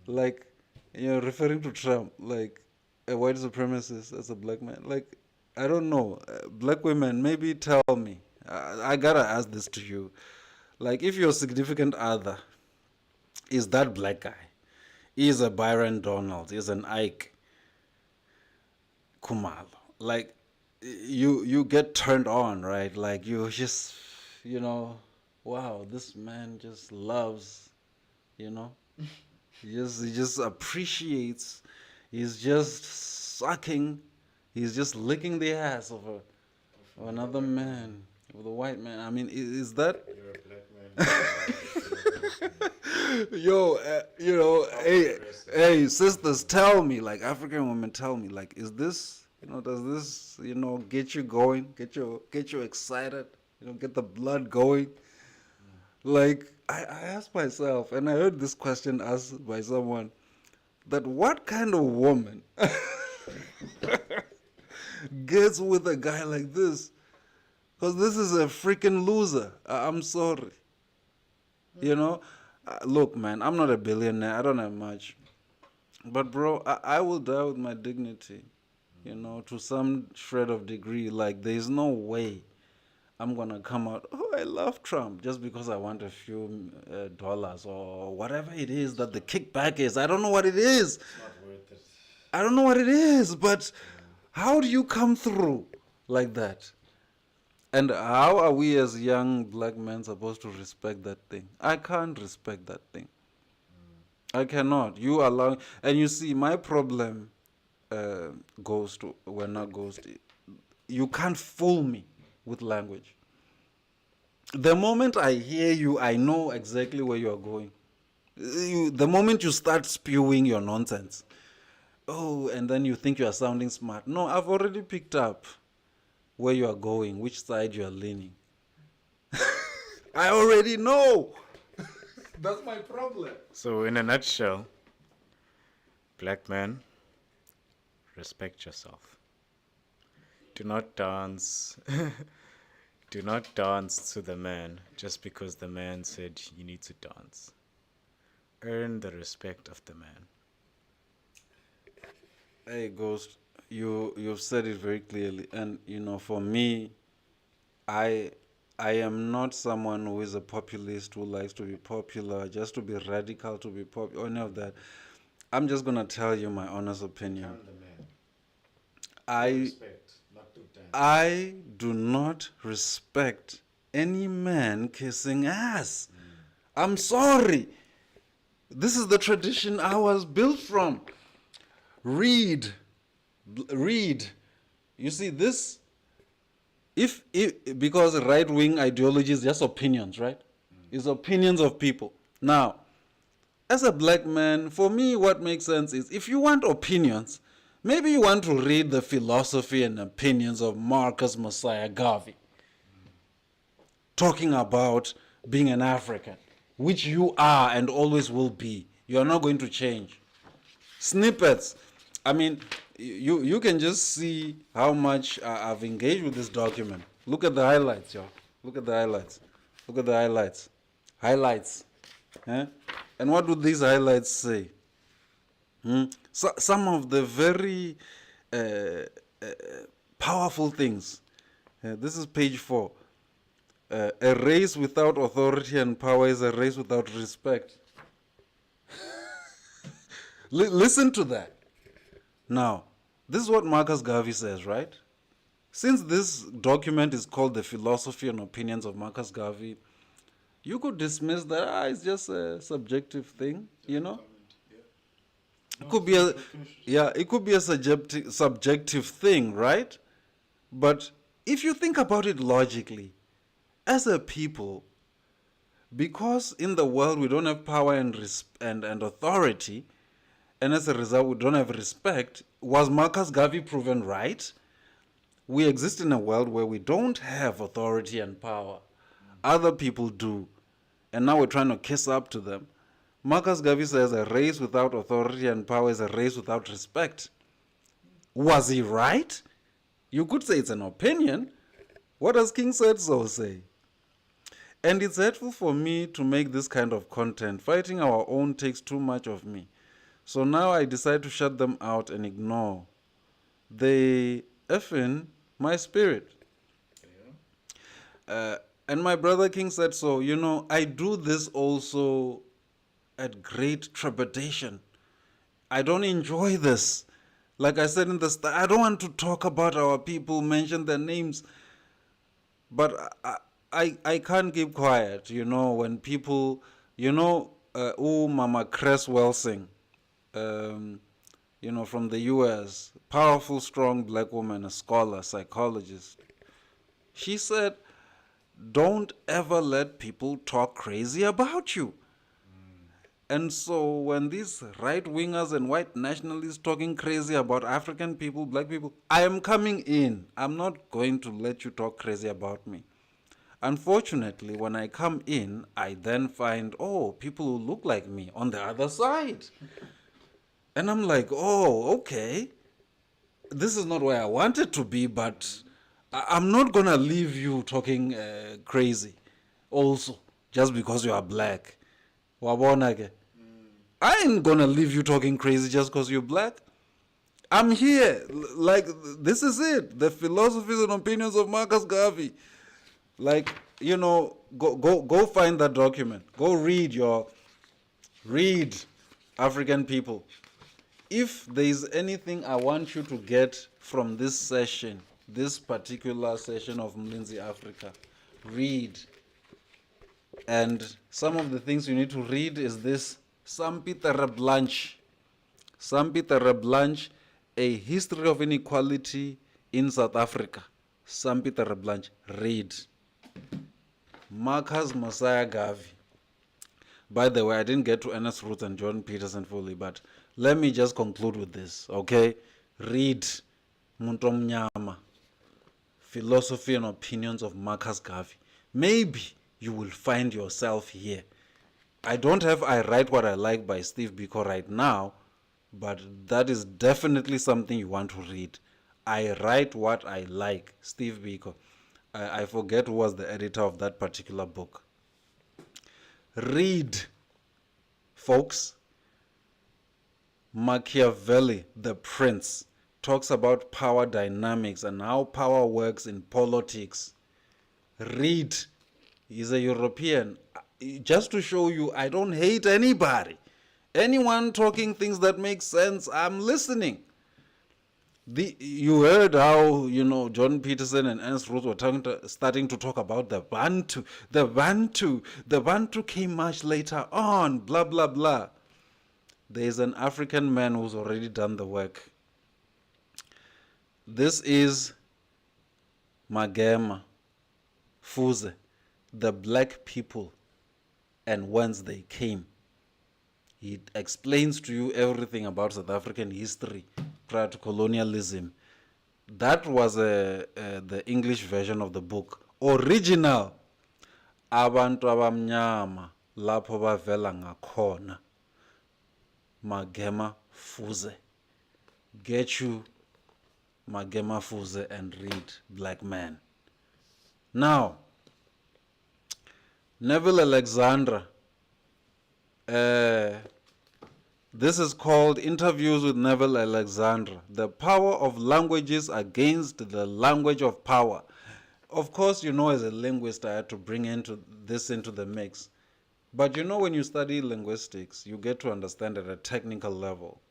Like, referring to Trump, like a white supremacist as a black man. Like, I don't know. Black women, maybe tell me. I gotta ask this to you. Like, if your significant other is that black guy, is a Byron Donalds, is an Ike Khumalo, like, you get turned on, right? Like, you just, wow, this man just loves, He just appreciates. He's just sucking. He's just licking the ass of another man, of the white man. I mean, is that? You're a black man. Yo, hey, sisters, tell me, like, African women, tell me, like, is this, does this, get you going, get you excited, get the blood going? Like, I asked myself, and I heard this question asked by someone, that what kind of woman gets with a guy like this? Because this is a freaking loser. I'm sorry. Look, man, I'm not a billionaire. I don't have much. But, bro, I will die with my dignity, to some shred of degree. Like, there's no way I'm going to come out, oh, I love Trump, just because I want a few dollars or whatever it is that the kickback is. I don't know what it is. It's not worth it. I don't know what it is, but how do you come through like that? And how are we as young black men supposed to respect that thing? I can't respect that thing. I cannot. You allow, and you see, my problem you can't fool me with language. The moment I hear you, I know exactly where you are going. The moment you start spewing your nonsense, and then you think you are sounding smart. No, I've already picked up where you are going, which side you are leaning. I already know. That's my problem. So, in a nutshell, black man, respect yourself. Do not dance. Do not dance to the man just because the man said you need to dance. Earn the respect of the man. Hey, Ghost, you've said it very clearly. And, for me, I am not someone who is a populist who likes to be popular, just to be radical, to be popular, any of that. I'm just going to tell you my honest opinion. Become the man. Respect, not to dance. I do not respect any man kissing ass. I'm sorry. This is the tradition I was built from. Read. You see, this, because right-wing ideology is just opinions, right? It's opinions of people. Now, as a black man, for me, what makes sense is, if you want opinions, maybe you want to read the philosophy and opinions of Marcus Messiah Garvey. talking about being an African, which you are and always will be. You are not going to change. Snippets. I mean, you can just see how much I've engaged with this document. Look at the highlights, y'all. Look at the highlights. Look at the highlights. Highlights. Eh? And what do these highlights say? So, some of the very powerful things. This is page 4. A race without authority and power is a race without respect. Listen to that. Now, this is what Marcus Garvey says, right? Since this document is called The Philosophy and Opinions of Marcus Garvey, you could dismiss that it's just a subjective thing, you know? It could be a subjective thing, right? But if you think about it logically, as a people, because in the world we don't have power and authority, and as a result we don't have respect, was Marcus Garvey proven right? We exist in a world where we don't have authority and power. Other people do. And now we're trying to kiss up to them. Marcus Garvey says a race without authority and power is a race without respect. Was he right? You could say it's an opinion. What does King Said So say? And it's hurtful for me to make this kind of content. Fighting our own takes too much of me. So now I decide to shut them out and ignore. They effing my spirit. And my brother King said so. You know, I do this also at great trepidation. I don't enjoy this. Like I said in the start, I don't want to talk about our people, mention their names. But I can't keep quiet, you know, when people, you know, Mama Cresswell sing, you know, from the US, powerful, strong black woman, a scholar, psychologist. She said, don't ever let people talk crazy about you. And so when these right-wingers and white nationalists talking crazy about African people, black people, I am coming in. I'm not going to let you talk crazy about me. Unfortunately, when I come in, I then find, people who look like me on the other side. And I'm like, okay. This is not where I wanted to be, but I'm not going to leave you talking crazy also, just because you are black. Wabona. I ain't going to leave you talking crazy just because you're black. I'm here. Like, this is it. The philosophies and opinions of Marcus Garvey. Like, you know, go find that document. Go read African people. If there is anything I want you to get from this session, this particular session of Mlinzi Afrika, read. And some of the things you need to read is this, Sampitere Blanche, A History of Inequality in South Africa. Sampitere Blanche, read. Marcus Mosiah Garvey. By the way, I didn't get to Ernest Ruth and John Peterson fully, but let me just conclude with this, okay? Read Muntu Mnyama, Philosophy and Opinions of Marcus Garvey. Maybe you will find yourself here. I write what I like by Steve Biko right now, but that is definitely something you want to read. I write what I like, Steve Biko. I forget who was the editor of that particular book. Read, folks. Machiavelli, the prince, talks about power dynamics and how power works in politics. Read. He's a European. Just to show you, I don't hate anybody. Anyone talking things that make sense, I'm listening. You heard how, you know, John Peterson and Ernst Ruth were starting to talk about the Bantu. The Bantu came much later on, blah, blah, blah. There's an African man who's already done the work. This is Magema Fuze, the black people and whence they came. He explains to you everything about South African history prior to colonialism. That was the English version of the book. Original. abantu abamnyama lapho bavela ngakhona magema fuze. Get you magema fuze and read Blackman. Now, Neville Alexander, this is called Interviews with Neville Alexander, The Power of Languages Against the Language of Power. Of course, as a linguist, I had to bring into the mix. But when you study linguistics, you get to understand at a technical level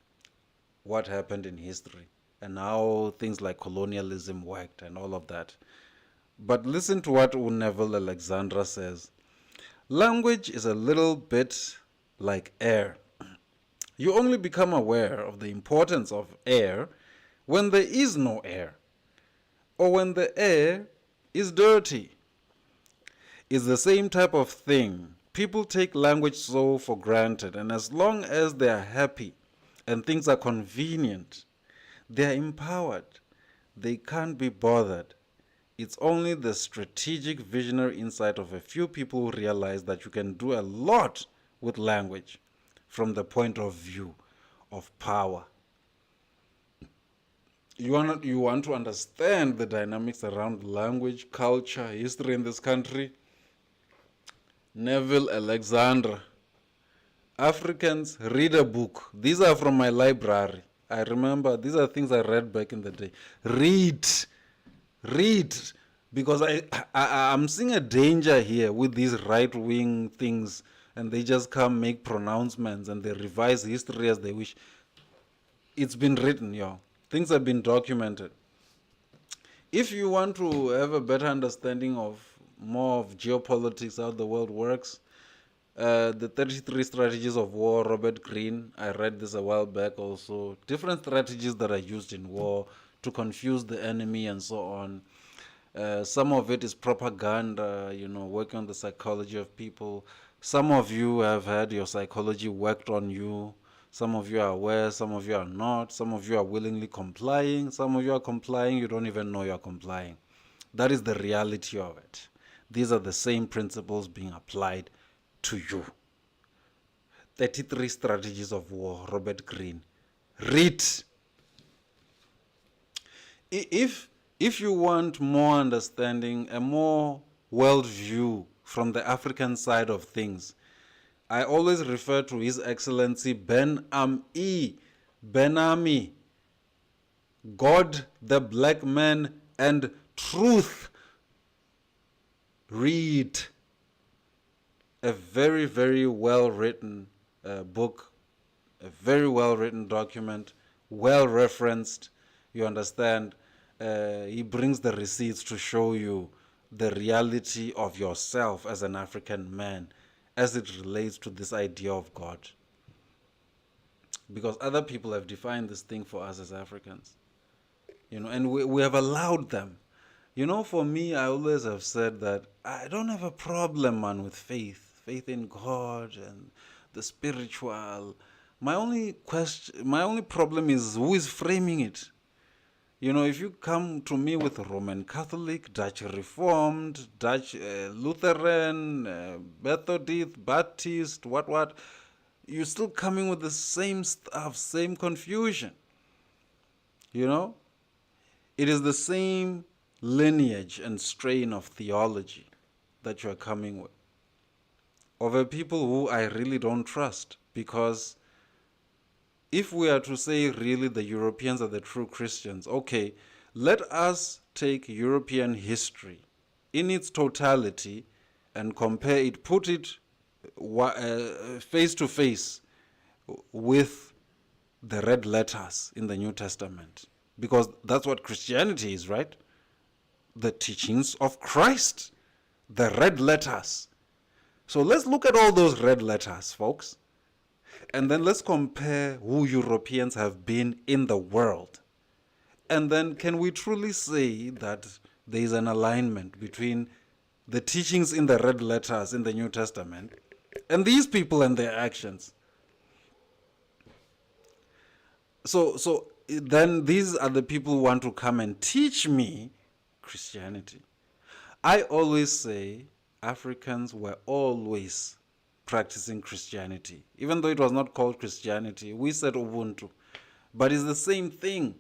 what happened in history and how things like colonialism worked and all of that. But listen to what Neville Alexander says. Language is a little bit like air. You only become aware of the importance of air when there is no air, or when the air is dirty. It's the same type of thing. People take language so for granted, and as long as they are happy and things are convenient, they are empowered. They can't be bothered. It's only the strategic visionary insight of a few people who realize that you can do a lot with language from the point of view of power. You want to understand the dynamics around language, culture, history in this country? Neville Alexander. Africans, read a book. These are from my library. I remember these are things I read back in the day. Read, because I'm seeing a danger here with these right-wing things, and they just come make pronouncements and they revise history as they wish. It's been written, y'all. Things have been documented. If you want to have a better understanding of more of geopolitics, how the world works, the 33 strategies of war, Robert Greene, I read this a while back also. Different strategies that are used in war to confuse the enemy and so on. Some of it is propaganda, working on the psychology of people. Some of you have had your psychology worked on you. Some of you are aware, some of you are not. Some of you are willingly complying. Some of you are complying, you don't even know you're complying. That is the reality of it. These are the same principles being applied to you. 33 Strategies of War, Robert Greene. Read. If you want more understanding, a more world view from the African side of things, I always refer to His Excellency Ben Ami, God, the Black Man, and Truth. Read. A very, very well-written book, a very well-written document, well-referenced. You understand? He brings the receipts to show you the reality of yourself as an African man as it relates to this idea of God. Because other people have defined this thing for us as Africans. And we have allowed them. For me, I always have said that I don't have a problem, man, with faith in God and the spiritual. My only problem is who is framing it. If you come to me with Roman Catholic, Dutch Reformed, Dutch Lutheran, Methodist, Baptist, what, you're still coming with the same stuff, same confusion. It is the same lineage and strain of theology that you are coming with, of a people who I really don't trust, because if we are to say really the Europeans are the true Christians, okay, let us take European history in its totality and compare it, put it face to face with the red letters in the New Testament, because that's what Christianity is, right? The teachings of Christ, the red letters. So let's look at all those red letters, folks. And then let's compare who Europeans have been in the world. And then can we truly say that there is an alignment between the teachings in the red letters in the New Testament and these people and their actions? So then these are the people who want to come and teach me Christianity. I always say Africans were always practicing Christianity. Even though it was not called Christianity, we said Ubuntu. But it's the same thing.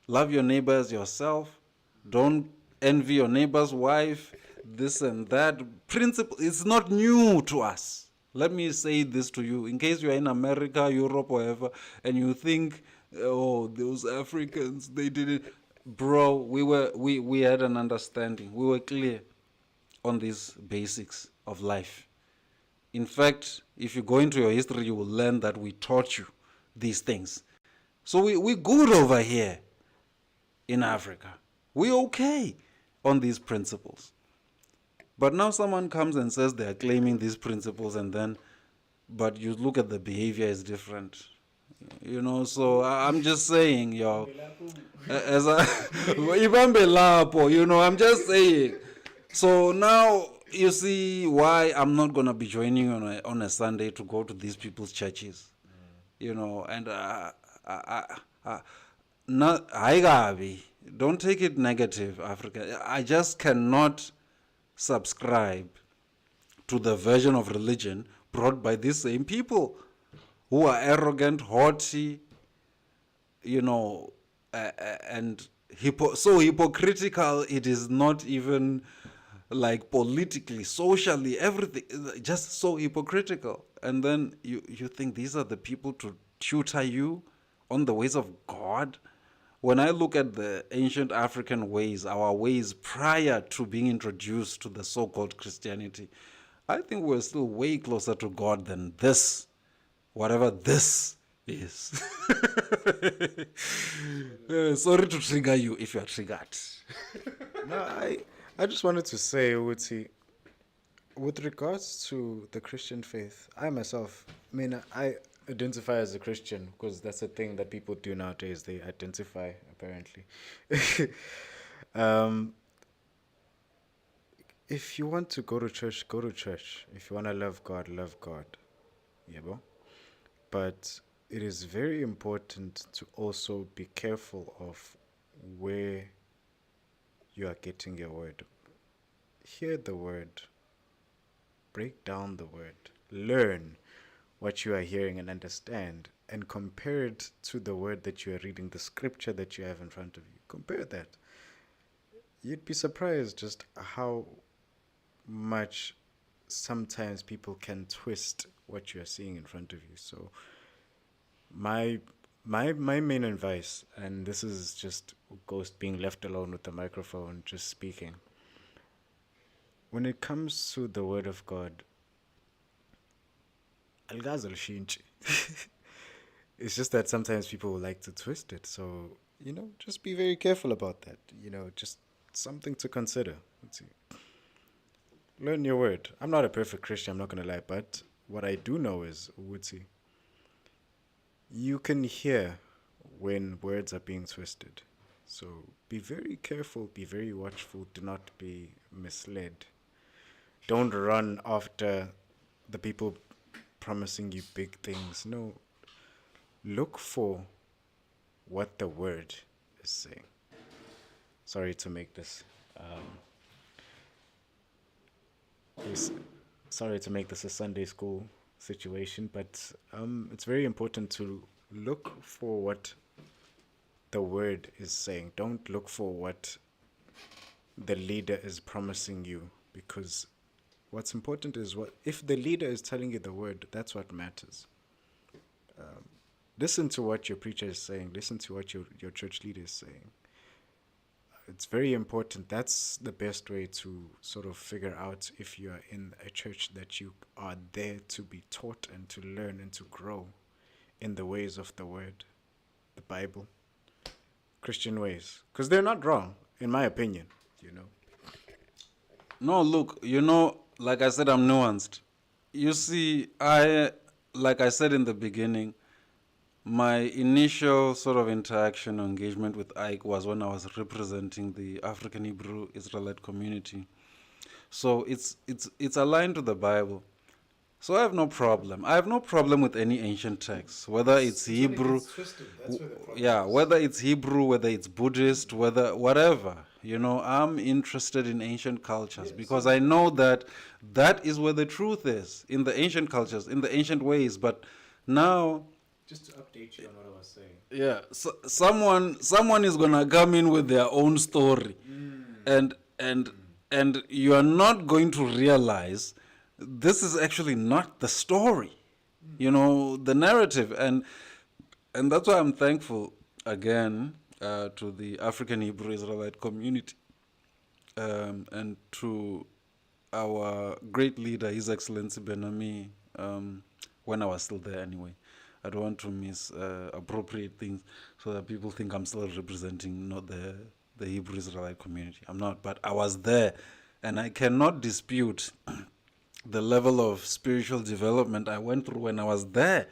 Love your neighbor as yourself. Don't envy your neighbor's wife. This and that. Principle, it's not new to us. Let me say this to you. In case you are in America, Europe, wherever, and you think, oh, those Africans, they didn't. Bro, we had an understanding. We were clear on these basics of life. In fact, if you go into your history, you will learn that we taught you these things. So we're good over here in Africa. We're okay on these principles. But now someone comes and says they are claiming these principles, and then, but you look at the behavior is different. You know, so I'm just saying, yo, as you know, I'm just saying. So now you see why I'm not gonna be joining you on a Sunday to go to these people's churches, you know. And not don't take it negative, Africa. I just cannot subscribe to the version of religion brought by these same people who are arrogant, haughty, you know, and so hypocritical. It is not even like politically, socially, everything, just so hypocritical. And then you think these are the people to tutor you on the ways of God? When I look at the ancient African ways, our ways prior to being introduced to the so-called Christianity, I think we're still way closer to God than this, whatever this is. Sorry to trigger you if you are triggered. No, I just wanted to say, Uti, with regards to the Christian faith, I myself, I identify as a Christian because that's a thing that people do nowadays. They identify, apparently. If you want to go to church, go to church. If you want to love God, love God. Yeah, bro. But it is very important to also be careful of where you are getting your word. Hear the word. Break down the word. Learn what you are hearing and understand, and compare it to the word that you are reading, the scripture that you have in front of you. Compare that. You'd be surprised just how much sometimes people can twist what you are seeing in front of you. So my main advice, and this is just Ghost being left alone with the microphone, just speaking. When it comes to the word of God, it's just that sometimes people like to twist it. So, you know, just be very careful about that. You know, just something to consider. Let's see. Learn your word. I'm not a perfect Christian, I'm not going to lie, but what I do know is, Woodsy, you can hear when words are being twisted. So be very careful, be very watchful, do not be misled. Don't run after the people promising you big things. No, look for what the word is saying. Sorry to make this a Sunday school situation, but it's very important to look for what the word is saying. Don't look for what the leader is promising you, because what's important is what if the leader is telling you the word, that's what matters. Listen to what your preacher is saying. Listen to what your church leader is saying. It's very important. That's the best way to sort of figure out if you are in a church that you are there to be taught and to learn and to grow in the ways of the word, the Bible, Christian ways. Because they're not wrong, in my opinion, you know. No, look, you know, like I said, I'm nuanced. You see, like I said in the beginning, my initial sort of interaction or engagement with Ike was when I was representing the African Hebrew Israelite community. So it's aligned to the Bible. So I have no problem. I have no problem with any ancient text, whether it's Hebrew, whether it's Hebrew, whether it's Buddhist, whatever. You know, I'm interested in ancient cultures because I know that that is where the truth is, in the ancient cultures, in the ancient ways. But now, Just to update you on what I was saying. yeah, someone is gonna come in with their own story, and and you are not going to realize this is actually not the story, you know, the narrative, and that's why I'm thankful again to the African Hebrew Israelite community, and to our great leader, His Excellency Benami, when I was still there anyway. I don't want to misappropriate things so that people think I'm still representing not the Hebrew Israelite community. I'm not, but I was there, and I cannot dispute the level of spiritual development I went through when I was there,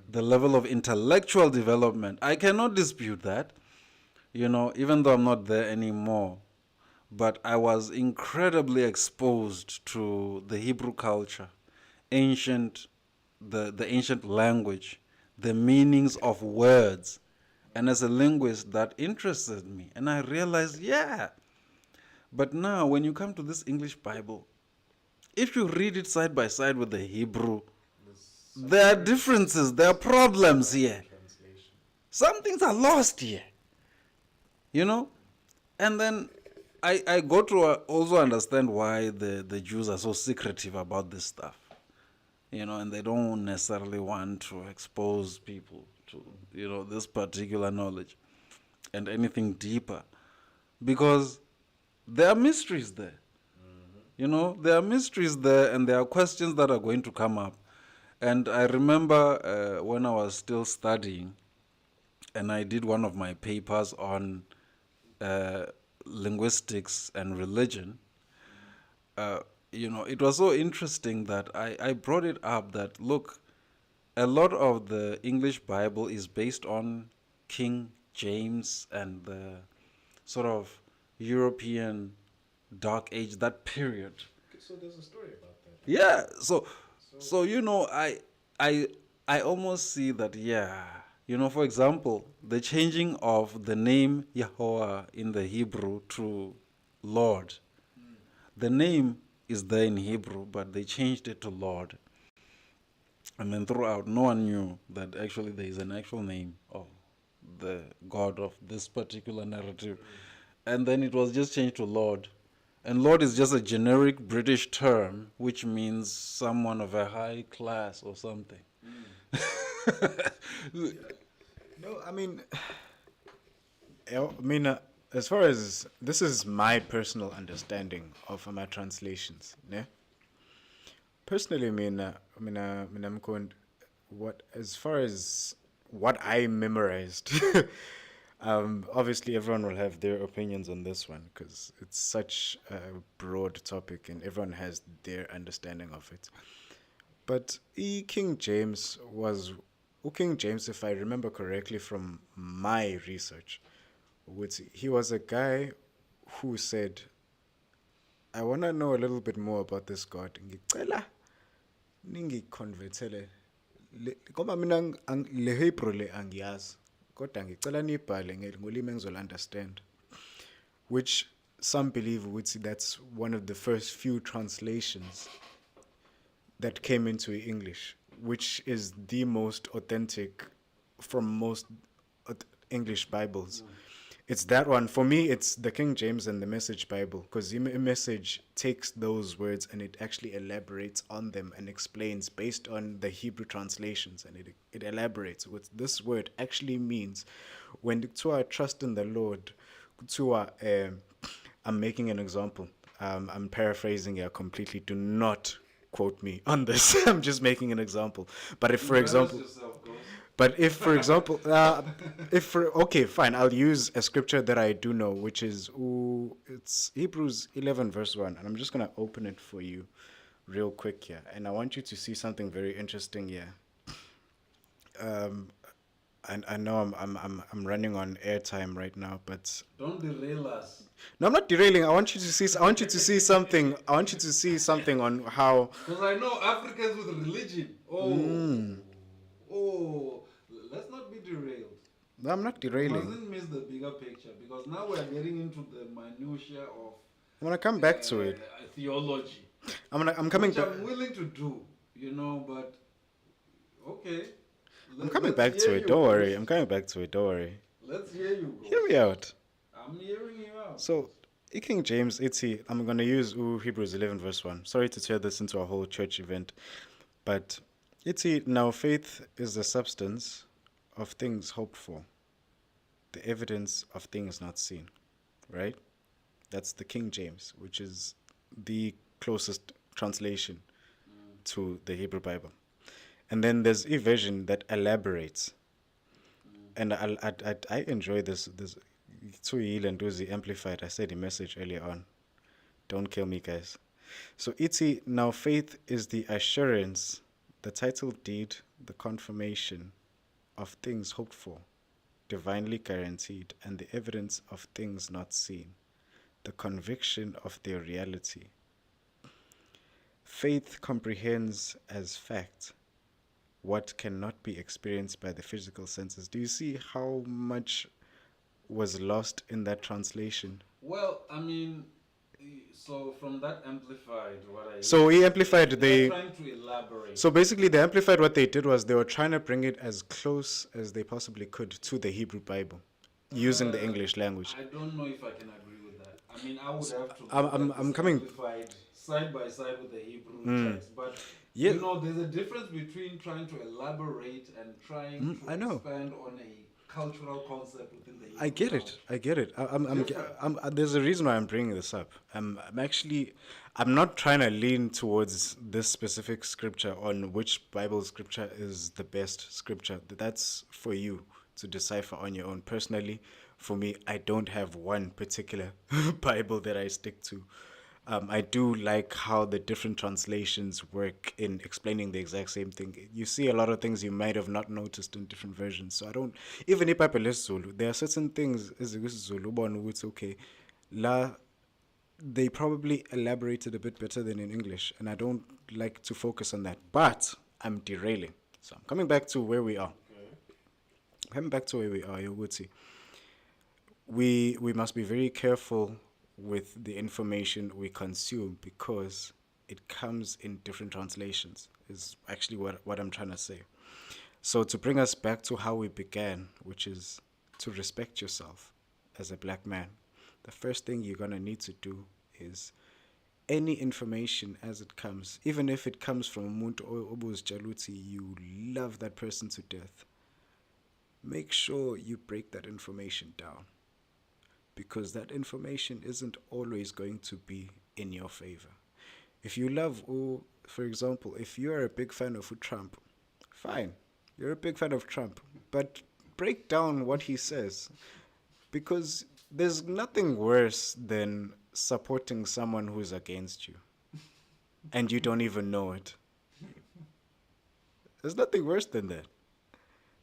the level of intellectual development. I cannot dispute that, you know, even though I'm not there anymore. But I was incredibly exposed to the Hebrew culture, ancient, the ancient language, the meanings of words. And as a linguist, that interested me. And I realized, yeah. But now, when you come to this English Bible, if you read it side by side with the Hebrew, there are differences, there are problems here. Some things are lost here, you know? And then I go to also understand why the Jews are so secretive about this stuff, you know, and they don't necessarily want to expose people to, you know, this particular knowledge and anything deeper, because there are mysteries there. You know, there are mysteries there, and there are questions that are going to come up. And I remember when I was still studying, and I did one of my papers on linguistics and religion, you know, it was so interesting that I brought it up that, look, a lot of the English Bible is based on King James and the sort of European Dark Age, that period. So there's a story about that. Yeah, so you know, I almost see that, yeah, you know, for example, the changing of the name Yahweh in the Hebrew to Lord. The name is there in Hebrew, but they changed it to Lord. And then throughout, no one knew that actually there is an actual name of the God of this particular narrative. And then it was just changed to Lord. And Lord is just a generic British term, which means someone of a high class or something. No, I mean, as far as this is my personal understanding of my translations, ne? Personally, I'm going, what as far as what I memorized. Obviously, everyone will have their opinions on this one because it's such a broad topic and everyone has their understanding of it. But King James, if I remember correctly from my research, he was a guy who said, I want to know a little bit more about this God. Ngicela ningiconvertele ngoba mina le Hebrew le angiyazi. Kodwa ngicela nibhale ngolimi engizol understand, which some believe would see that's one of the first few translations that came into English, which is the most authentic from most English Bibles. It's that one. For me, it's the King James and the Message Bible, because the Message takes those words and it actually elaborates on them and explains based on the Hebrew translations, and it elaborates what this word actually means. When to trust in the Lord, I'm making an example. I'm paraphrasing here completely. Do not quote me on this. I'm just making an example. But if, for example... okay, fine, I'll use a scripture that I do know, which is, it's Hebrews 11 verse 1, and I'm just going to open it for you real quick here, and I want you to see something very interesting here. And I know I'm running on airtime right now, but Don't derail us. no, I'm not derailing. I want you to see something. I want you to see something on how. Because I know Africans with religion. Oh, let's not be derailed. No, I'm not derailing. Mustn't miss the bigger picture, because now we're getting into the minutiae of I'm gonna come back to it. theology. I'm coming Which back. I'm willing to do, but okay. I'm coming Let's back to hear it. you Don't worry. first. I'm coming back to it. Don't worry. Let's hear you. Hear me out. I'm hearing you out. So, King James, I'm going to use Hebrews 11 verse 1. Sorry to turn this into a whole church event. But now faith is the substance of things hoped for, the evidence of things not seen. Right? That's the King James, which is the closest translation to the Hebrew Bible. And then there's a version that elaborates. And I enjoy this Tsuyil and Duzi Amplified. I said a message earlier on. Don't kill me, guys. So now faith is the assurance, the title deed, the confirmation of things hoped for, divinely guaranteed, and the evidence of things not seen, the conviction of their reality. Faith comprehends as fact what cannot be experienced by the physical senses. Do you see how much was lost in that translation? Well, I mean, so from that amplified, So he amplified they're trying to elaborate. So basically, the amplified, what they did was they were trying to bring it as close as they possibly could to the Hebrew Bible, using the English language. I don't know if I can agree with that. I mean, I would have to. I'm coming amplified side by side with the Hebrew text, but Yeah. there's a difference between trying to elaborate and trying to I know. expand on a cultural concept within the Hebrew I get it. I get it. There's a reason why I'm bringing this up. I'm not trying to lean towards this specific scripture on which Bible scripture is the best scripture. That's for you to decipher on your own. Personally, for me, I don't have one particular Bible that I stick to. I do like how the different translations work in explaining the exact same thing. You see a lot of things you might have not noticed in different versions. So I don't, even if Bible is Zulu, there are certain things, as Zulu, it's okay. They probably elaborated a bit better than in English, and I don't like to focus on that. But I'm derailing. So I'm coming back to where we are. Yoguti. We must be very careful with the information we consume because it comes in different translations, is actually what I'm trying to say. So to bring us back to how we began, which is to respect yourself as a black man, the first thing you're going to need to do is any information as it comes, even if it comes from umuntu obuz jaluti, you love that person to death, make sure you break that information down. Because that information isn't always going to be in your favor. If you love, for example, if you are a big fan of Trump, fine, you're a big fan of Trump, but break down what he says. Because there's nothing worse than supporting someone who's against you, and you don't even know it. There's nothing worse than that.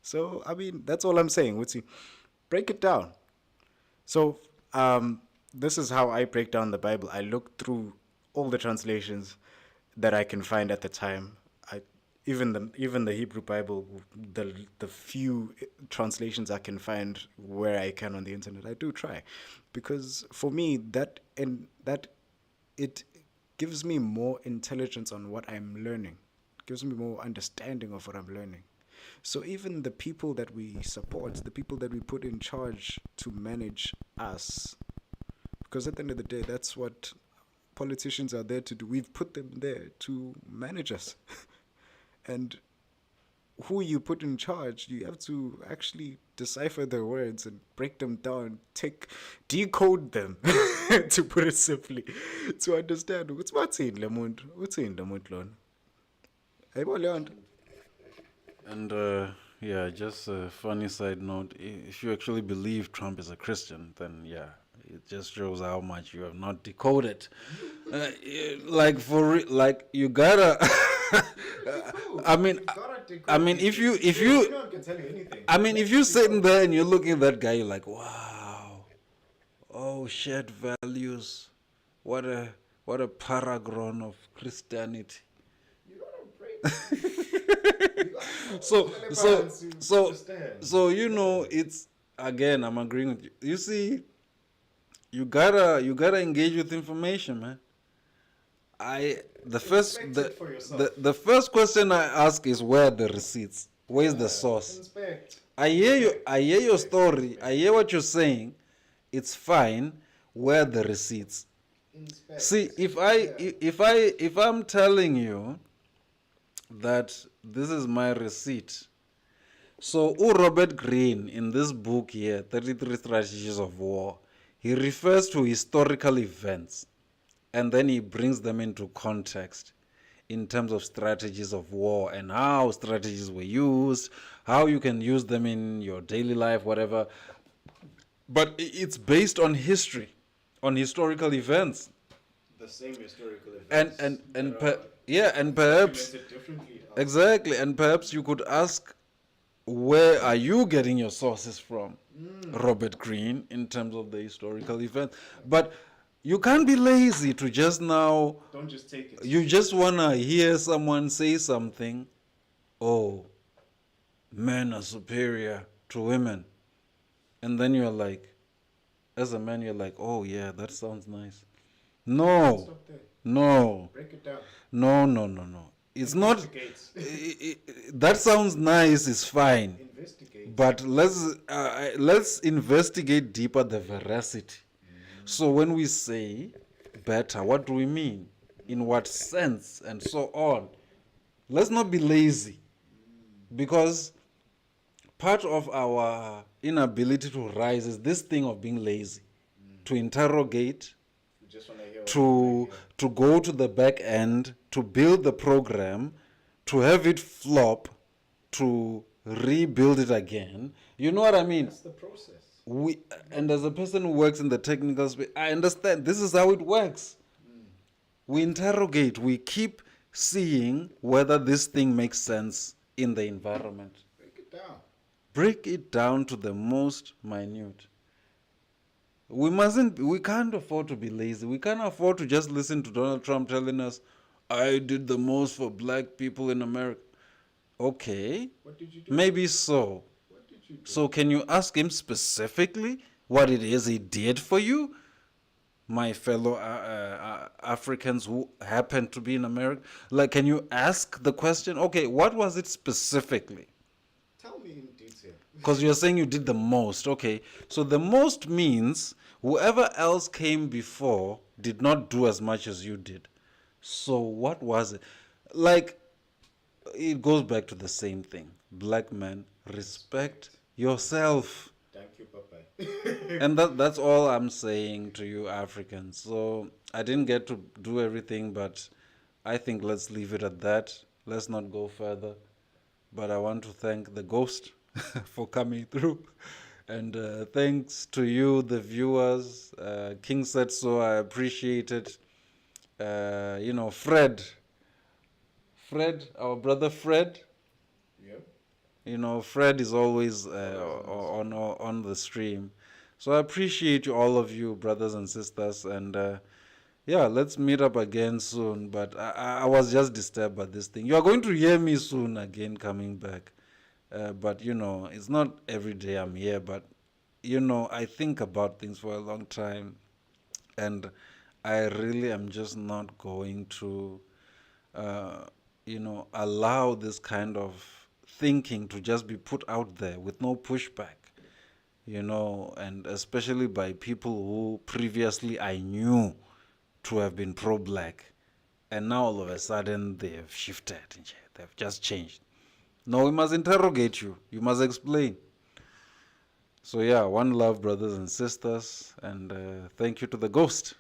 So, I mean, that's all I'm saying. Break it down. So, this is how I break down the Bible. I look through all the translations that I can find at the time. Even the Hebrew Bible, the few translations I can find where I can on the internet, I do try, because for me that it gives me more intelligence on what I'm learning, it gives me more understanding of what I'm learning. So even the people that we support, the people that we put in charge to manage us, because at the end of the day, that's what politicians are there to do. We've put them there to manage us. And who you put in charge, you have to actually decipher their words and break them down, decode them, to put it simply, to understand what's in the muntu. And just a funny side note, if you actually believe Trump is a Christian, then yeah, it just shows how much you have not decoded. You gotta if you sitting there and you're looking at that guy, you're like, wow, oh, shared values, what a paragon of Christianity. You gotta break So you know, it's again. I'm agreeing with you. You see, you gotta engage with information, man. The first question I ask is where are the receipts? Where's the source? Inspect. I hear your story. I hear what you're saying. It's fine. Where are the receipts? Inspect. See, if I'm telling you that this is my receipt. So Robert Greene in this book here, 33 Strategies of War, he refers to historical events and then he brings them into context in terms of strategies of war and how strategies were used, how you can use them in your daily life, whatever. But it's based on history, on historical events. The same historical events. And perhaps differently. exactly, and perhaps you could ask, where are you getting your sources from, Robert Greene, in terms of the historical event? But you can't be lazy to just now. Don't just take it. You just wanna hear someone say something. Oh, men are superior to women, and then you're like, as a man, you're like, oh yeah, that sounds nice. No, Stop there. no, Break it down. no. It's not. Investigate. That sounds nice. Is fine. Investigate. But let's investigate deeper the veracity. So when we say better, what do we mean? In what sense? And so on. Let's not be lazy. Because part of our inability to rise is this thing of being lazy. To interrogate, You just want to hear to go to the back end, to build the program, to have it flop, to rebuild it again. You know what I mean? That's the process. And as a person who works in the technical space, I understand this is how it works. We interrogate, we keep seeing whether this thing makes sense in the environment. Break it down. Break it down to the most minute. We can't afford to be lazy. We can't afford to just listen to Donald Trump telling us, I did the most for black people in America. Okay, What did you do? maybe so. What did you do? So can you ask him specifically what it is he did for you, my fellow Africans who happen to be in America? Like, can you ask the question, okay, what was it specifically? Tell me in detail. Because you're saying you did the most. Okay, so the most means whoever else came before did not do as much as you did. So what was it? Like, it goes back to the same thing. Black man, respect yourself. Thank you, Papa. And that's all I'm saying to you Africans. So I didn't get to do everything, but I think let's leave it at that. Let's not go further. But I want to thank the ghost for coming through. And thanks to you, the viewers. King said so. I appreciate it. Fred, our brother Fred. Yeah. Fred is always on the stream. So I appreciate you, all of you, brothers and sisters. And let's meet up again soon. But I was just disturbed by this thing. You are going to hear me soon again coming back. But, it's not every day I'm here. But, I think about things for a long time. And I really am just not going to, allow this kind of thinking to just be put out there with no pushback, and especially by people who previously I knew to have been pro-black. And now all of a sudden they have shifted, they've just changed. No, we must interrogate you. You must explain. So one love, brothers and sisters, and thank you to the ghost.